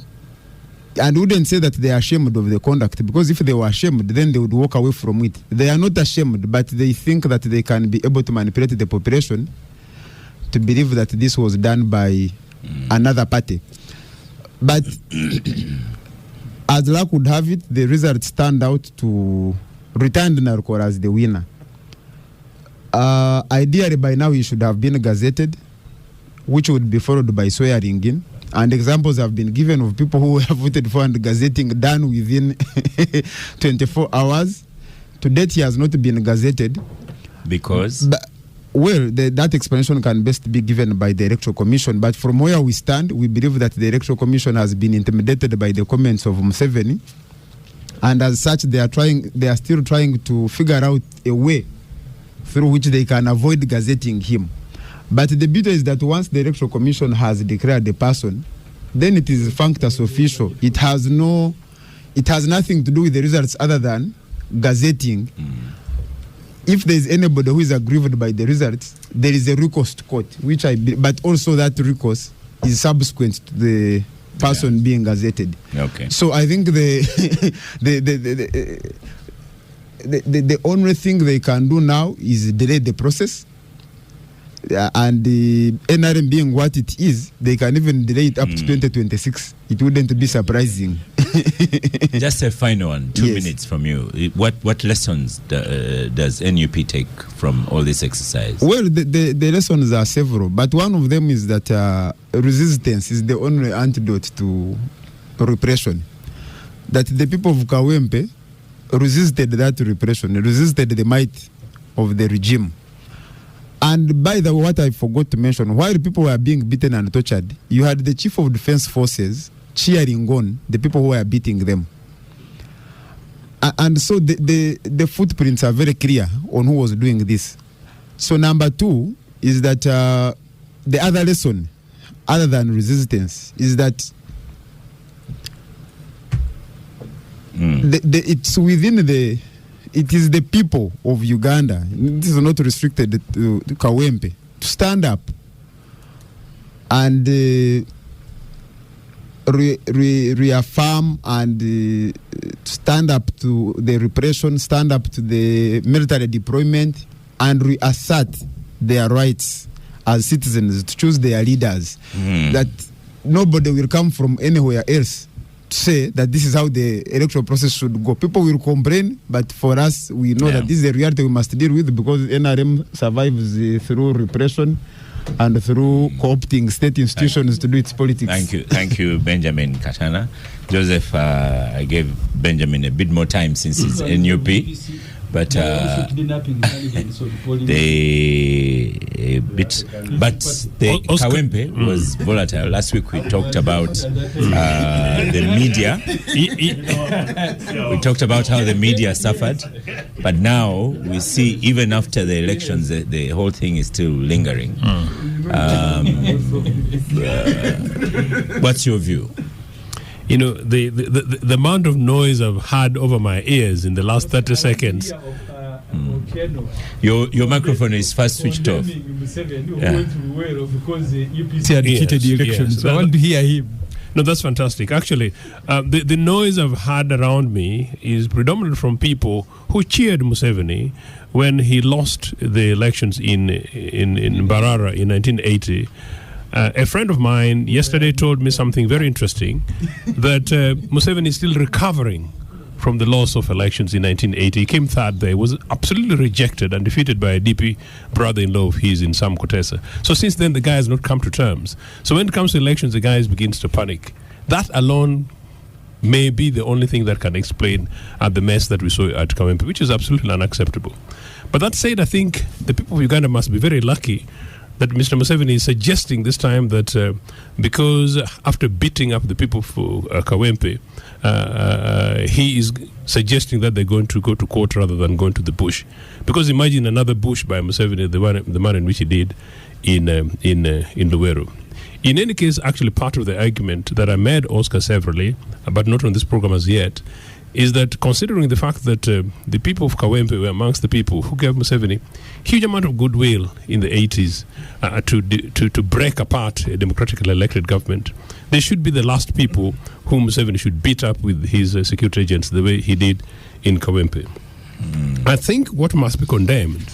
wouldn't say that they are ashamed of the conduct, because if they were ashamed, then they would walk away from it. They are not ashamed, but they think that they can be able to manipulate the population to believe that this was done by another party. But as luck would have it, the results turned out to return Narco as the winner. Ideally, by now, he should have been gazetted, which would be followed by swearing in. And examples have been given of people who have voted for and gazetting done within 24 hours. To date, he has not been gazetted. Because? That explanation can best be given by the Electoral Commission. But from where we stand, we believe that the Electoral Commission has been intimidated by the comments of Museveni. And as such, they are still trying to figure out a way through which they can avoid gazetting him. But the beauty is that once the Electoral Commission has declared a person, then it is functus official. It has nothing to do with the results other than gazetting. If there is anybody who is aggrieved by the results, there is a recourse to court, but also that recourse is subsequent to the person being gazetted. Okay. So I think the only thing they can do now is delay the process. And the NRM being what it is, they can even delay it up to 2026. It wouldn't be surprising. Just a final one, 2 minutes from you. What lessons does NUP take from all this exercise? Well, the lessons are several, but one of them is that resistance is the only antidote to repression. That the people of Kawempe resisted that repression, resisted the might of the regime. And by the way, what I forgot to mention, while people were being beaten and tortured, you had the Chief of Defense Forces cheering on the people who were beating them. And so the footprints are very clear on who was doing this. So number two is that the other lesson, other than resistance, is that it's within it is the people of Uganda, this is not restricted to Kawempe, to stand up and reaffirm and stand up to the repression, stand up to the military deployment, and reassert their rights as citizens to choose their leaders. That nobody will come from anywhere else to say that this is how the electoral process should go. People will complain, but for us, we know that this is a reality we must deal with, because NRM survives through repression and through co-opting state institutions to do its politics. Thank you, Benjamin Katana. Joseph, I gave Benjamin a bit more time since he's NUP. But the Kawempe was volatile. Last week we talked about the media. We talked about how the media suffered, but now we see even after the elections the whole thing is still lingering. What's your view? You know, the amount of noise I've had over my ears in the last 30 seconds. Your microphone is first switched off. He had cheated the elections, so I want to hear him. No, that's fantastic. Actually, the noise I've had around me is predominantly from people who cheered Museveni when he lost the elections in Mbarara in 1980. A friend of mine yesterday told me something very interesting, that Museveni is still recovering from the loss of elections in 1980. He came third there, was absolutely rejected and defeated by a DP brother-in-law of his in Sam Kutesa. So since then, the guy has not come to terms. So when it comes to elections, the guy begins to panic. That alone may be the only thing that can explain the mess that we saw at Kawempe, which is absolutely unacceptable. But that said, I think the people of Uganda must be very lucky that Mr. Museveni is suggesting this time that because after beating up the people for Kawempe, he is suggesting that they're going to go to court rather than going to the bush. Because imagine another bush by Museveni, the manner in which he did in Luweero. In any case, actually part of the argument that I made, Oscar, severally, but not on this program as yet, is that considering the fact that the people of Kawempe were amongst the people who gave Museveni huge amount of goodwill in the 80s to break apart a democratically elected government, they should be the last people whom Museveni should beat up with his security agents the way he did in Kawempe. I think what must be condemned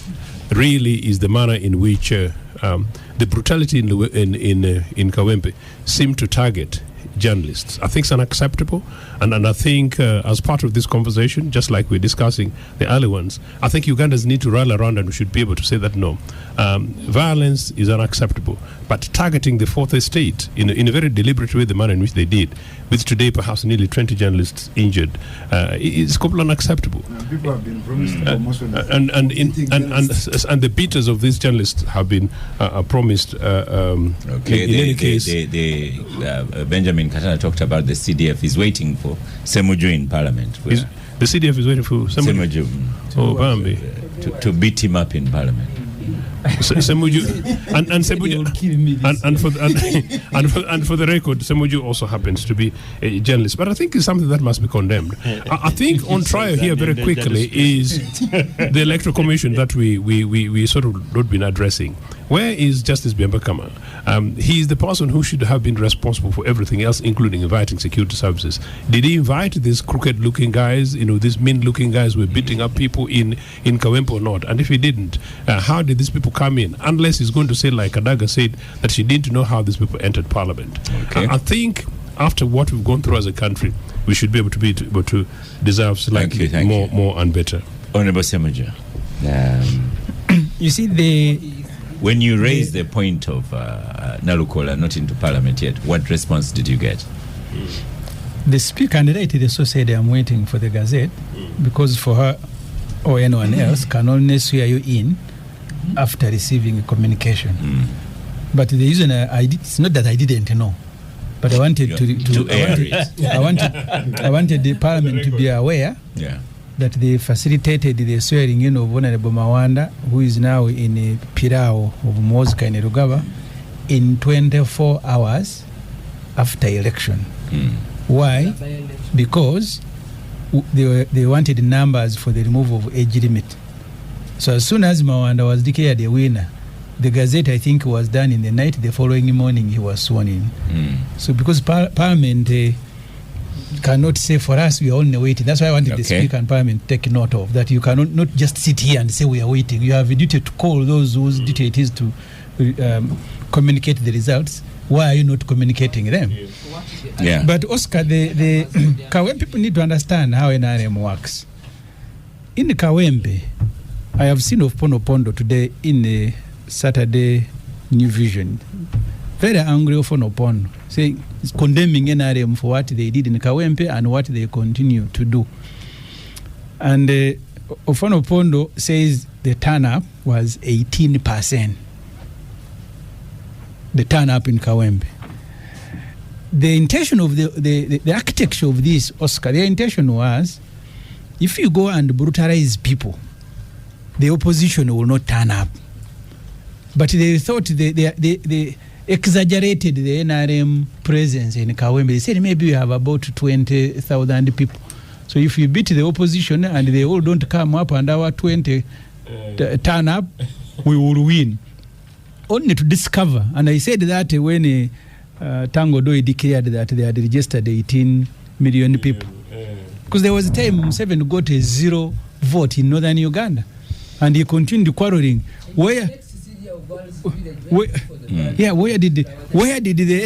really is the manner in which the brutality in Kawempe seemed to target journalists. I think it's unacceptable, and I think as part of this conversation, just like we're discussing the early ones, I think Ugandans need to rally around and we should be able to say that no, violence is unacceptable, but targeting the fourth estate in a very deliberate way, the manner in which they did, with today perhaps nearly 20 journalists injured, is completely unacceptable. People have been promised most of the and the beaters of these journalists have been promised. Okay, in any case, Benjamin Katana talked about the CDF is waiting for Ssemujju in Parliament. The CDF is waiting for Ssemujju. Oh, Bambi. To beat him up in Parliament. Ssemujju and for the record, Ssemujju also happens to be a journalist, but I think it's something that must be condemned. I think on trial here very quickly is the Electoral Commission that we sort of not been addressing. Where is Justice Byambakama? He is the person who should have been responsible for everything else, including inviting security services. Did he invite these crooked-looking guys, these mean-looking guys who were beating up people in Kawempe or not? And if he didn't, how did these people come in? Unless he's going to say, like Adaga said, that she didn't know how these people entered Parliament. Okay. I think after what we've gone through as a country, we should be able to deserve slightly more and better. Honorable Ssemujju. You see, when you raised the point of Nalukola not into Parliament yet, what response did you get? The speaker candidate also said, I'm waiting for the Gazette, because for her or anyone else can only swear you in after receiving a communication. But the reason it's not that I didn't know, but I wanted I wanted the Parliament to be aware that they facilitated the swearing in of Honorable Mawanda, who is now in Pirao of Mozka in Rugaba, in 24 hours after election. Why? Because they wanted numbers for the removal of age limit. So as soon as Mawanda was declared a winner, the Gazette, I think, was done in the night. The following morning, he was sworn in. So because Parliament cannot say for us we are only waiting. That's why I wanted the Speaker and Parliament take note of that. You cannot not just sit here and say we are waiting. You have a duty to call those whose duty it is to communicate the results. Why are you not communicating them? But Oscar, the Kawempe people need to understand how NRM works. In the Kawempe, I have seen of Pono today in the Saturday New Vision. Very angry of Pono, saying condemning NRM for what they did in Kawempe and what they continue to do. And Ofono Pondo says the turn-up was 18%. The turn-up in Kawempe. The intention of the architecture of this, Oscar, their intention was, if you go and brutalize people, the opposition will not turn up. But they thought they exaggerated the NRM presence in Kawempe. They said maybe we have about 20,000 people. So if you beat the opposition and they all don't come up and our 20 turn up, we will win. Only to discover, and I said that when Tango Doi declared that they had registered 18 million people. Because there was a time Museveni got a 0 vote in northern Uganda. And he continued quarreling. Where did the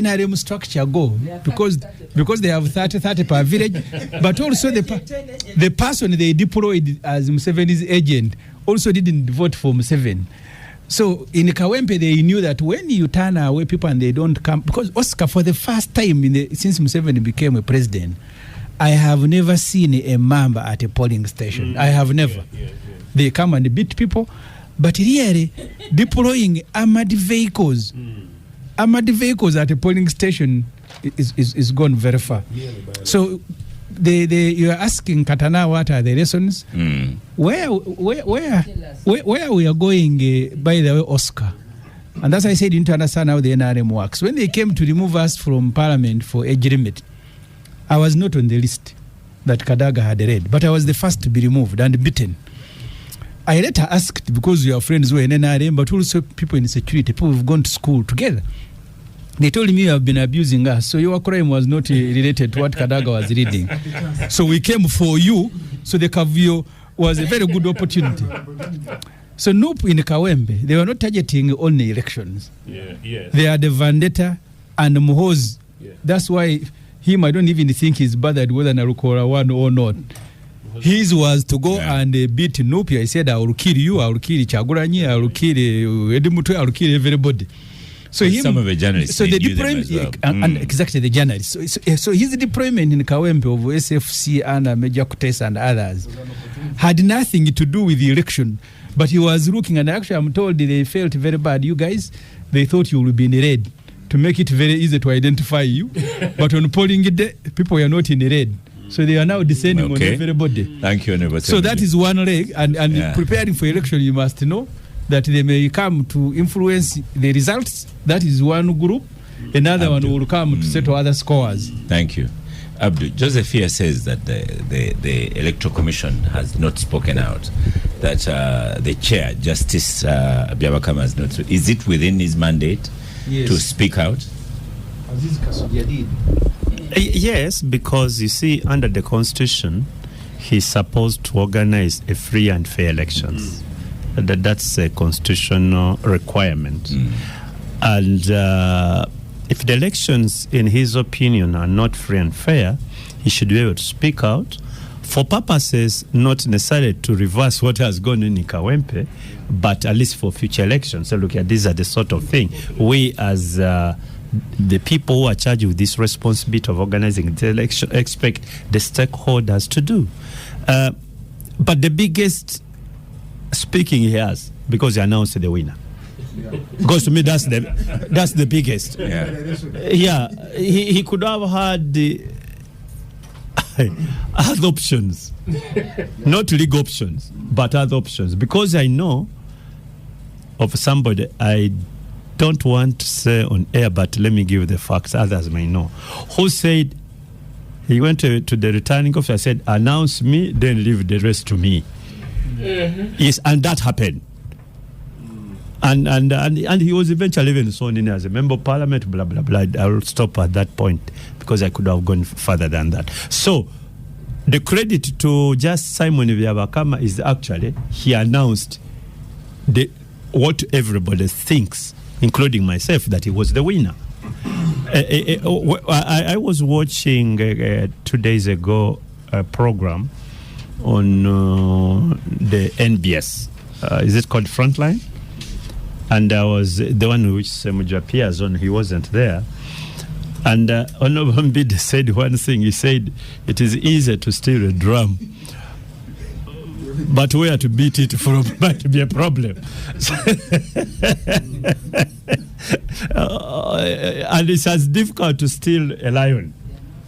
NRM structure go? Because they have 30 per village, but also the person they deployed as Museveni's agent also didn't vote for Museveni. So in Kawempe, they knew that when you turn away people and they don't come, because Oscar, for the first time since Museveni became a president, I have never seen a mamba at a polling station. I have never. They come and beat people, but really deploying armored vehicles at a polling station is gone very far. So you are asking Katana what are the lessons? Where we are going, by the way, Oscar. And as I said, you need to understand how the NRM works. When they came to remove us from Parliament for age limit, I was not on the list that Kadaga had read, but I was the first to be removed and beaten. I later asked, because we are friends who are in NRM, but also people in security, people who've gone to school together. They told me you have been abusing us, so your crime was not related to what Kadaga was reading. So we came for you, so the Kavio was a very good opportunity. So Noop in Kawempe, they were not targeting only elections. They are the vendetta and Muhoz. That's why him, I don't even think he's bothered whether Narukora won or not. His was to go and beat Noop. He said, I will kill you, I will kill Chaguranyi, I will kill Edimutu, I will kill everybody. So some of the journalists, so the deployment, and exactly the journalists. So his deployment in Kawempe of SFC and Major Kutes and others had nothing to do with the election. But he was looking, and actually I'm told they felt very bad. You guys, they thought you would be in red to make it very easy to identify you. But on polling day, people were not in red. So they are now descending on everybody. Thank you, Honorable. So that is one leg, and preparing for election, you must know that they may come to influence the results. That is one group. Another one will come to settle other scores. Thank you. Abdu, Joseph here says that the Electoral Commission has not spoken out, that the chair, Justice Byabakama, has not. Is it within his mandate to speak out? Yes, because you see, under the Constitution, he's supposed to organize a free and fair elections. That's a constitutional requirement. And if the elections, in his opinion, are not free and fair, he should be able to speak out for purposes not necessarily to reverse what has gone on in Kawempe, but at least for future elections. So look, these are the sort of thing we as the people who are charged with this responsibility of organizing the election expect the stakeholders to do. But the biggest speaking he has, because he announced the winner. Because to me, that's the biggest. He could have had the other options, not legal options, but other options. Because I know of somebody, I don't want to say on air, but let me give the facts, others may know, who said he went to the returning officer, said, announce me, then leave the rest to me. Yes, and that happened. And he was eventually even sworn in as a member of parliament, blah, blah, blah. I will stop at that point because I could have gone further than that. So the credit to just Simon Byabakama is actually he announced what everybody thinks, including myself, that he was the winner. I was watching 2 days ago a program on the NBS. Is it called Frontline? And I was the one which Ssemujju appears on. He wasn't there. And Honorable Mbide said one thing. He said, it is easy to steal a drum, but where to beat it from might be a problem. And it's as difficult to steal a lion,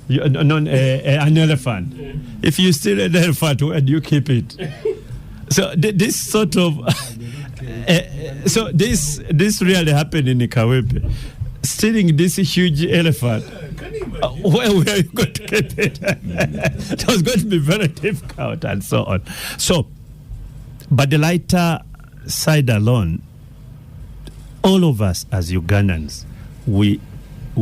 an elephant. If you steal an elephant, where do you keep it? So this sort of... so this really happened in Kawempe. Stealing this huge elephant, where were you going to get it? It was going to be very difficult and so on. So, but the lighter side alone, all of us as Ugandans, we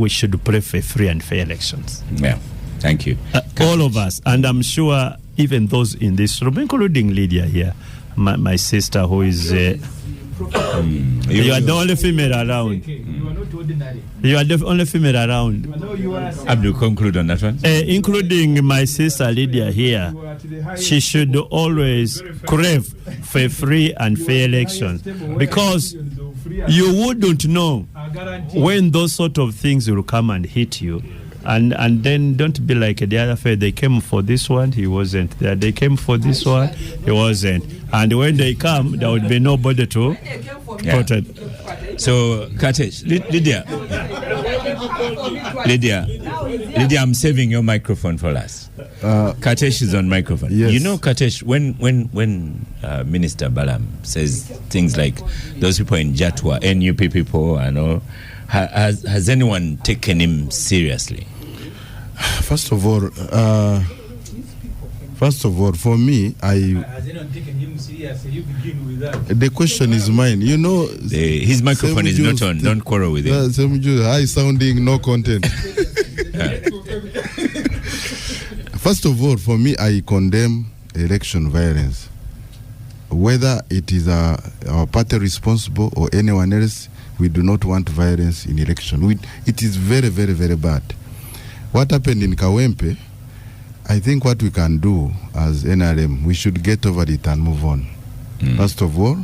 should pray for free and fair elections. Yeah, thank you. All of us, and I'm sure even those in this room, including Lydia here, my sister who is... you are the only female around. You are not ordinary. You are the only female around. Abdul, conclude on that one. Including my sister Lydia here. She should always crave for free and fair elections, because you wouldn't know when those sort of things will come and hit you And then don't be like the other fair. They came for this one, he wasn't there. They came for this one, he wasn't. And when they come, there would be nobody to put it. So, Katesh, Lydia, I'm saving your microphone for last. Katesh is on microphone. Yes. You know, Katesh, when Minister Balam says things like those people in Jatwa, NUP people and all, has anyone taken him seriously? First of all, for me, Has anyone taken him seriously? You begin with that. the question is mine. You know, His microphone is not on. Don't quarrel with him. Ssemujju, high sounding, no content. First of all, for me, I condemn election violence. Whether it is our party responsible or anyone else, we do not want violence in election. It is very, very, very bad. What happened in Kawempe, I think what we can do as NRM, we should get over it and move on. First of all,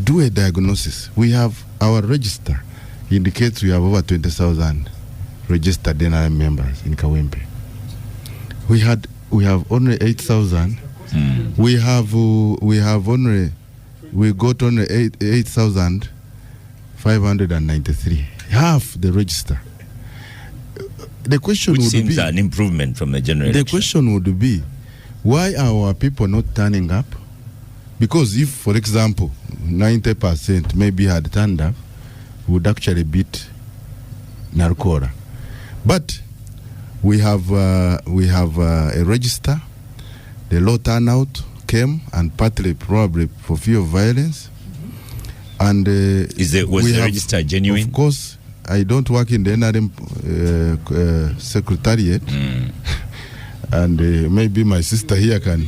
do a diagnosis. We have our register indicates we have over 20,000 registered NRM members in Kawempe. We have only 8,000. We got only 8,593. Half the register. The question Which would seems be an improvement from the general the election. question would be, why are our people not turning up? Because if, for example, 90% maybe had turned up, would actually beat Narkora. But we have a register. The low turnout came, and partly probably for fear of violence. And was the register genuine? Of course, I don't work in the NRM secretariat, and maybe my sister here can.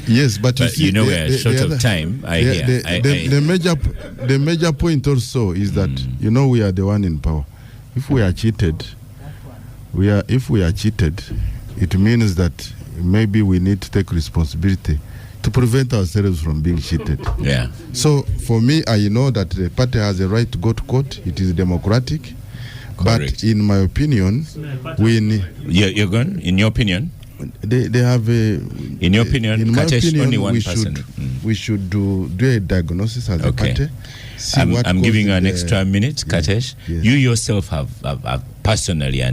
Yes, but you see, we're short of time. The major point also is that we are the one in power. If we are cheated, it means that maybe we need to take responsibility to prevent ourselves from being cheated. Yeah. So for me, I know that the party has a right to go to court. It is democratic. Correct. But in my opinion, we need. You're gone. In your opinion, they have a. In your opinion, in my Katesh, opinion, only one person. We should do a diagnosis as a party. I'm giving you an extra minute, Katesh. Yes. You yourself have personally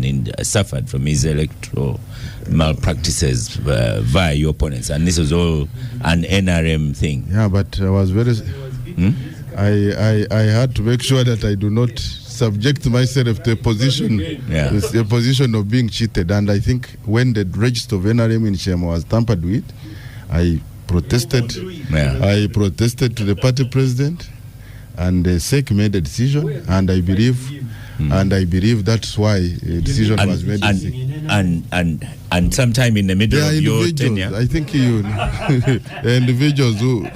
suffered from his electoral malpractices via your opponents, and this was all an NRM thing. Yeah, but I was very. I had to make sure that I do not subject myself to a position of being cheated. And I think when the register of NRM in Shema was tampered with, I protested. Yeah. I protested to the party president, and the SEC made a decision, and I believe that's why a decision was made. And sometime in the middle of your tenure, I think individuals who.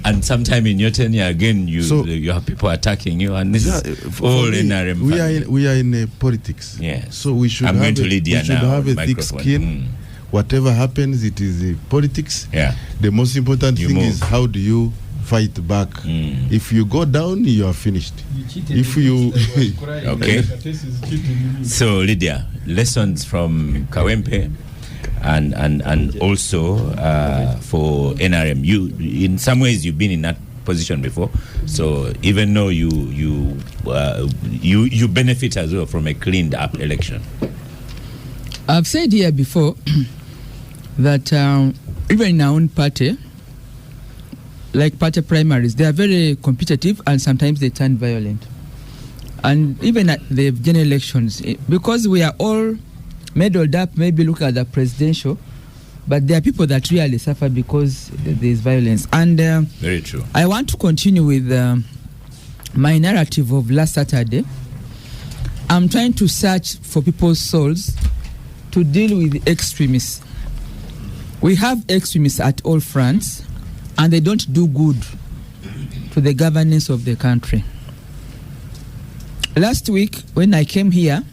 and sometime in your tenure again, you have people attacking you, and this is all NRM. We are in politics. Yes. So we should. I'm going to lead you now. Have a thick skin. Whatever happens, it is politics. Yeah. The most important thing is how do you fight back. If you go down, you are finished. Okay. So Lydia, lessons from Kawempe and also for NRM. You, in some ways, you've been in that position before. So even though you benefit as well from a cleaned up election. I've said here before that even in our own party, like party primaries, they are very competitive and sometimes they turn violent. And even at the general elections, because we are all meddled up, maybe look at the presidential, but there are people that really suffer because there is violence. And very true. I want to continue with my narrative of last Saturday. I'm trying to search for people's souls to deal with extremists. We have extremists at all fronts, and they don't do good to the governance of the country. Last week, when I came here,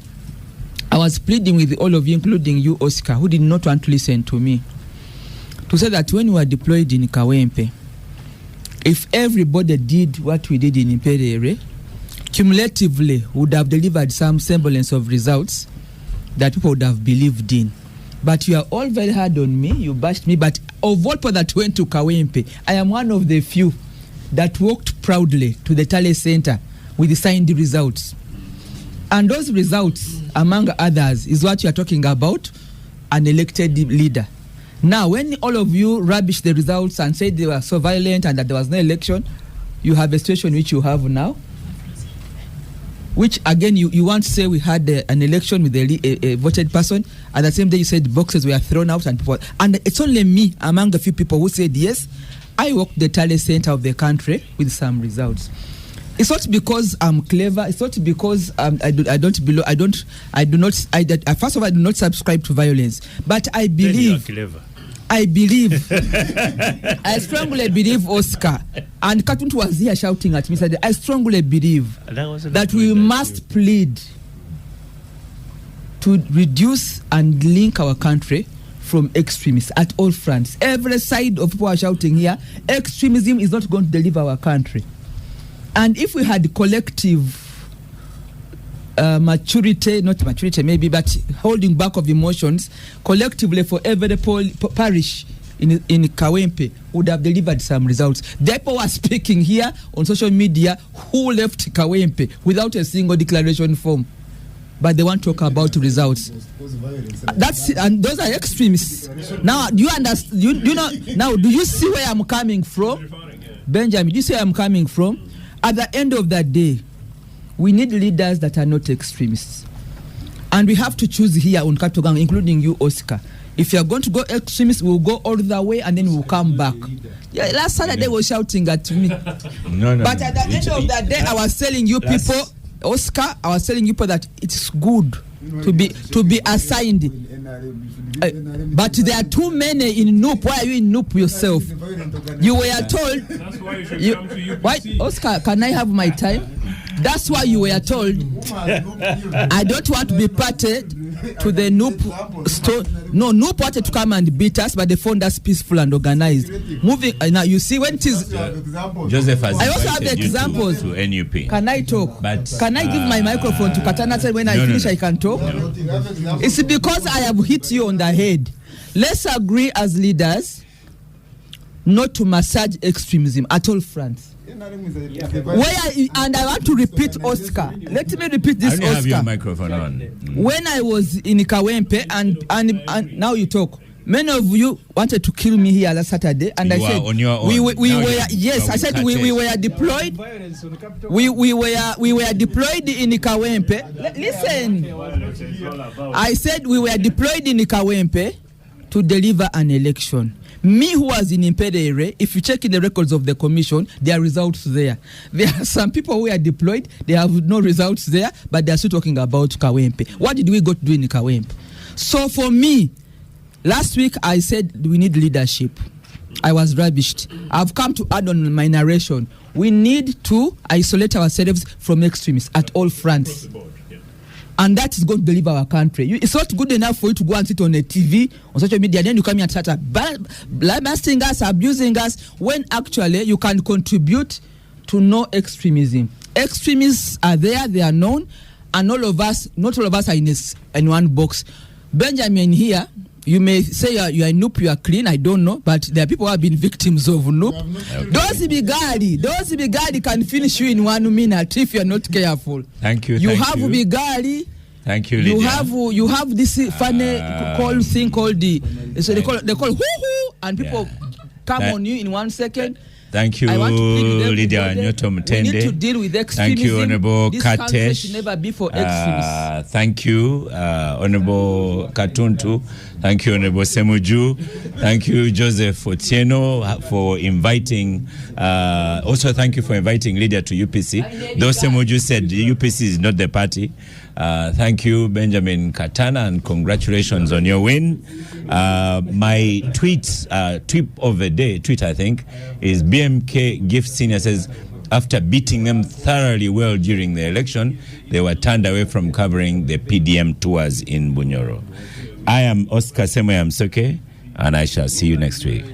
I was pleading with all of you, including you, Oscar, who did not want to listen to me, to say that when we were deployed in Kawempe, if everybody did what we did in Imperere, cumulatively would have delivered some semblance of results that people would have believed in. But you are all very hard on me, you bashed me, but of all people that went to Kawempe, I am one of the few that walked proudly to the Tale Center with the signed results. And those results, among others, is what you are talking about, an elected leader. Now, when all of you rubbish the results and say they were so violent and that there was no election, you have a situation which you have now, which again you want to say we had an election with a voted person. At the same day, you said boxes were thrown out and people. And it's only me among a few people who said yes, I walked the Tale Center of the country with some results. It's not because I'm clever. It's not because I do not subscribe to violence. But I believe. I strongly believe, Oscar, and Katuntu was here shouting at me, said, I strongly believe that we must plead to reduce and link our country from extremists at all fronts. Every side of people are shouting here, extremism is not going to deliver our country. And if we had collective maturity, not maturity maybe, but holding back of emotions, collectively for every parish in Kawempe would have delivered some results. The people were speaking here on social media who left Kawempe without a single declaration form. But they want to talk about results. And those are extremists. Now, do you understand? You know? Now, do you see where I'm coming from, Benjamin? Do you see where I'm coming from? At the end of that day, we need leaders that are not extremists, and we have to choose here on Capital Gang, including you, Oscar. If you are going to go extremist, we'll go all the way and then we'll come back. Yeah, last Saturday was shouting at me. But at the end of that day, I was telling you people, Oscar, I was telling you people that it's good to be assigned. But there are too many in Noop. Why are you in Noop yourself? You were told. That's why you should come to UPC. Why, Oscar? Can I have my time? That's why you were told. I don't want to be parted to the Noop store. No, Noop wanted to come and beat us, but they found us peaceful and organized. Moving now, you see when it is. Joseph has I also have the examples. To NUP. Can I talk? But can I give my microphone to Katana? So when I finish, I can talk. No. It's because I have hit you on the head. Let's agree as leaders not to massage extremism at all fronts. And I want to repeat, Oscar. Let me repeat this, Oscar. Have your microphone on. When I was in Kawempe, and now you talk. Many of you wanted to kill me here last Saturday, and I said we were yes. I said we were deployed. We were deployed in Kawempe. Listen, I said we were deployed in Kawempe to deliver an election. Me, who was in Impedere, if you check in the records of the commission, there are results there. There are some people who are deployed, they have no results there, but they are still talking about Kawempe. What did we go to do in Kawempe? So for me, last week I said we need leadership. I was rubbished. I've come to add on my narration. We need to isolate ourselves from extremists at all fronts. And that is going to deliver our country. It's not good enough for you to go and sit on a TV, on social media, then you come here and start blasting us, abusing us, when actually you can contribute to no extremism. Extremists are there, they are known, and not all of us are in one box. Benjamin here, you may say you are Noop, you are clean, I don't know, but there are people who have been victims of Noop. Okay. Those Bigadi can finish you in 1 minute if you are not careful. Thank you. You have Bigadi. Thank you, Lydia. You have this funny thing called they call hoo-hoo, and people come on you in 1 second. Thank you, Lydia Nyoto Mutende. We need to deal with extremism. Thank you, Honorable This Katesh. country should never be for extremists. Thank you, Honorable Katuntu. Thank you, Honorable Ssemujju. Thank you, Joseph Otieno, for inviting. Also, thank you for inviting Lydia to UPC. Though Ssemujju said UPC is not the party. Thank you, Benjamin Katana, and congratulations on your win. My tweet of the day, I think, is BMK Gift Senior says, after beating them thoroughly well during the election, they were turned away from covering the PDM tours in Bunyoro. I am Oscar Ssemujju, and I shall see you next week.